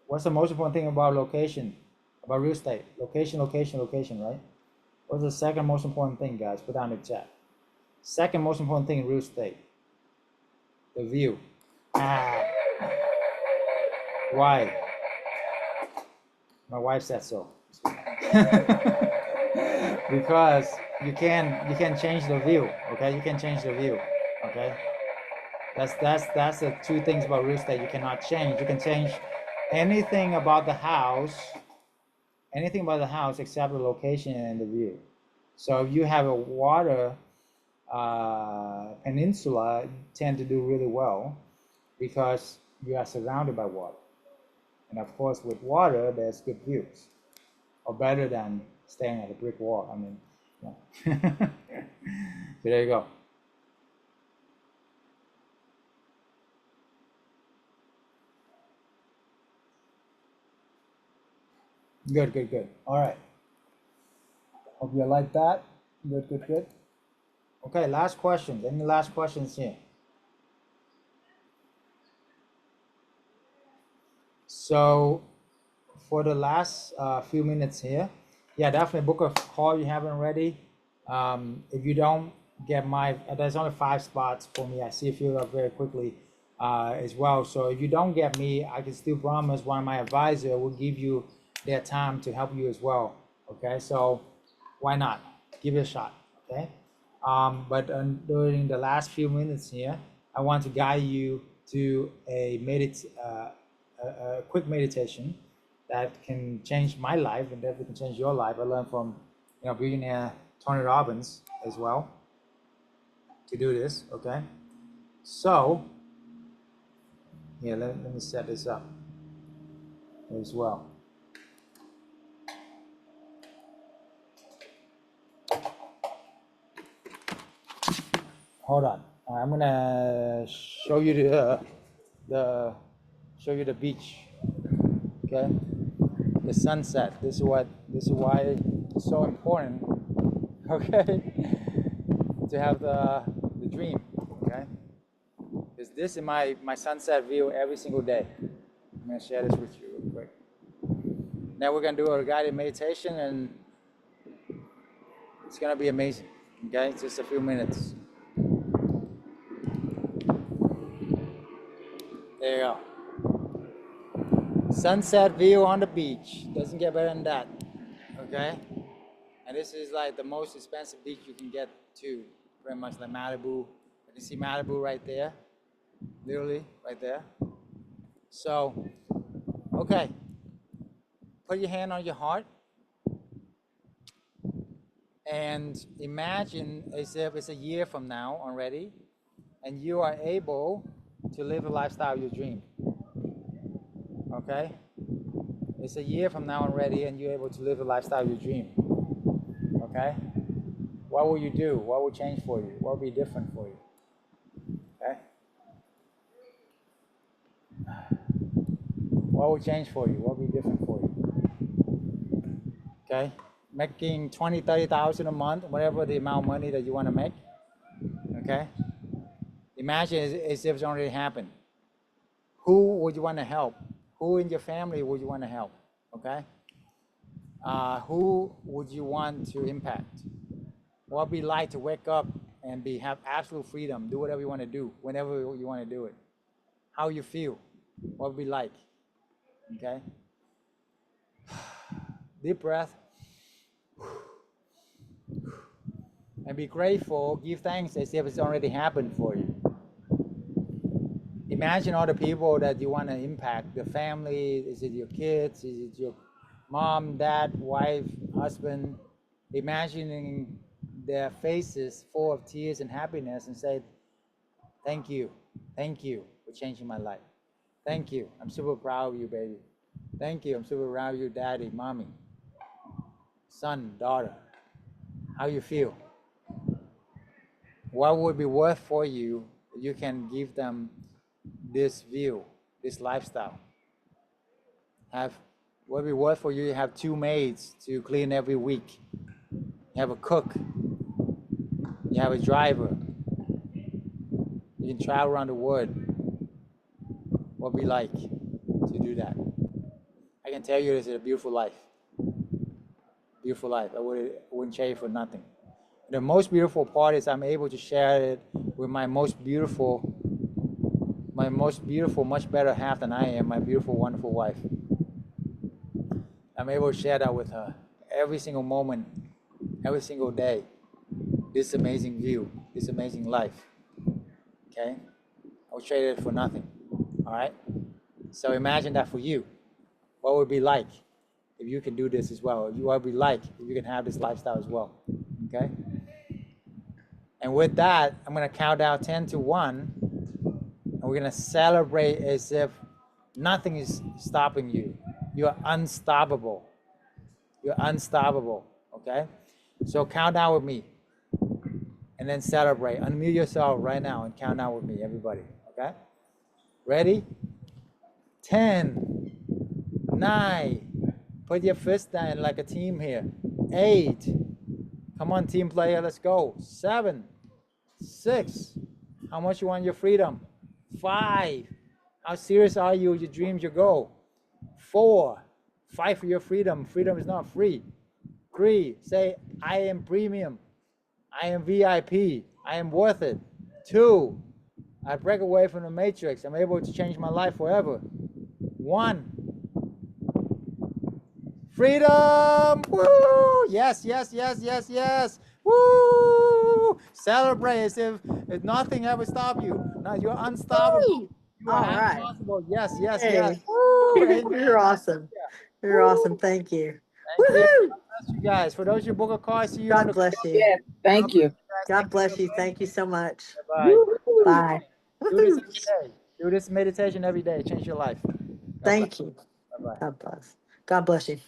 What's the most important thing about location, about real estate? Location, location, location, right? What's the second most important thing, guys? Put down in the chat. Second most important thing in real estate. The view. Why? My wife said so. Because you can change the view, okay? You can change the view, okay? That's the two things about real estate you cannot change. You can change anything about the house except the location and the view. So if you have a water peninsula, you tend to do really well because you are surrounded by water. And of course, with water, there's good views, or better than staring at a brick wall. I mean, yeah. So there you go. Good, good, good. All right. Hope you like that. Good, good, good. Okay, last questions. Any last questions here? So for the last few minutes here, yeah, definitely book a call you haven't already. If you don't get there's only 5 spots for me. I see if you up very quickly as well. So if you don't get me, I can still promise one of my advisor will give you their time to help you as well. Okay, so why not? Give it a shot. Okay, but during the last few minutes here, I want to guide you to a quick meditation that can change my life and definitely can change your life. I learned from billionaire Tony Robbins as well to do this. Okay, so yeah, let me set this up as well. Hold on, I'm gonna show you the show you the beach. Okay, the sunset. This is why it's so important. Okay, to have the dream. Okay, because this is my sunset view every single day. I'm gonna share this with you real quick. Now we're gonna do a guided meditation, and it's gonna be amazing. Okay, just a few minutes. There you go. Sunset view on the beach. Doesn't get better than that. Okay? And this is like the most expensive beach you can get to. Pretty much like Malibu. You can see Malibu right there. Literally right there. So, okay. Put your hand on your heart. And imagine as if it's a year from now already. And you are able to live the lifestyle of your dream. Okay? It's a year from now already, and you're able to live the lifestyle of your dream. Okay? What will you do? What will change for you? What will be different for you? Okay? What will change for you? What will be different for you? Okay? Making 20, 30,000 a month, whatever the amount of money that you want to make. Okay? Imagine as if it's already happened. Who would you want to help? Who in your family would you want to help? Okay? Who would you want to impact? What would it be like to wake up and have absolute freedom, do whatever you want to do, whenever you want to do it? How you feel? What would it be like? Okay? Deep breath. And be grateful, give thanks as if it's already happened for you. Imagine all the people that you want to impact, the family. Is it your kids? Is it your mom, dad, wife, husband? Imagining their faces full of tears and happiness and say, thank you for changing my life. Thank you, I'm super proud of you, baby. Thank you, I'm super proud of you, daddy, mommy, son, daughter. How you feel? What would be worth for you if you can give them this view, this lifestyle? What would be worth for you to have 2 maids to clean every week? You have a cook. You have a driver. You can travel around the world. What would be like to do that? I can tell you this is a beautiful life. Beautiful life. I wouldn't trade it for nothing. The most beautiful part is I'm able to share it with my most beautiful, much better half than I am, my beautiful, wonderful wife. I'm able to share that with her every single moment, every single day. This amazing view, this amazing life. Okay? I would trade it for nothing. All right? So imagine that for you. What would it be like if you can do this as well? What would it be like if you can have this lifestyle as well? Okay? And with that, I'm going to count down 10 to 1. And we're going to celebrate as if nothing is stopping you. You're unstoppable. You're unstoppable. Okay? So count down with me. And then celebrate. Unmute yourself right now and count down with me, everybody. Okay? Ready? 10, 9. Put your fist down like a team here. 8. Come on, team player, let's go. 7, 6. How much you want your freedom? 5. How serious are you with your dreams, your goal? 4. Fight for your freedom. Freedom is not free. 3. Say, I am premium. I am VIP. I am worth it. 2. I break away from the matrix. I'm able to change my life forever. 1. Freedom! Woo! Yes, yes, yes, yes, yes. Woo! Celebrate as if nothing ever stopped you. Now you're unstoppable. You are unstoppable. Yes, yes, yes. Woo! You're awesome. You're awesome. Thank you. Thank you. God bless you guys. For those who book a car, see you on the God bless you. Yeah, thank you. God bless you. Thank you so much. Bye. Bye. Do this every day. Do this meditation every day. Change your life. Thank you. Bye-bye. God bless. God bless you.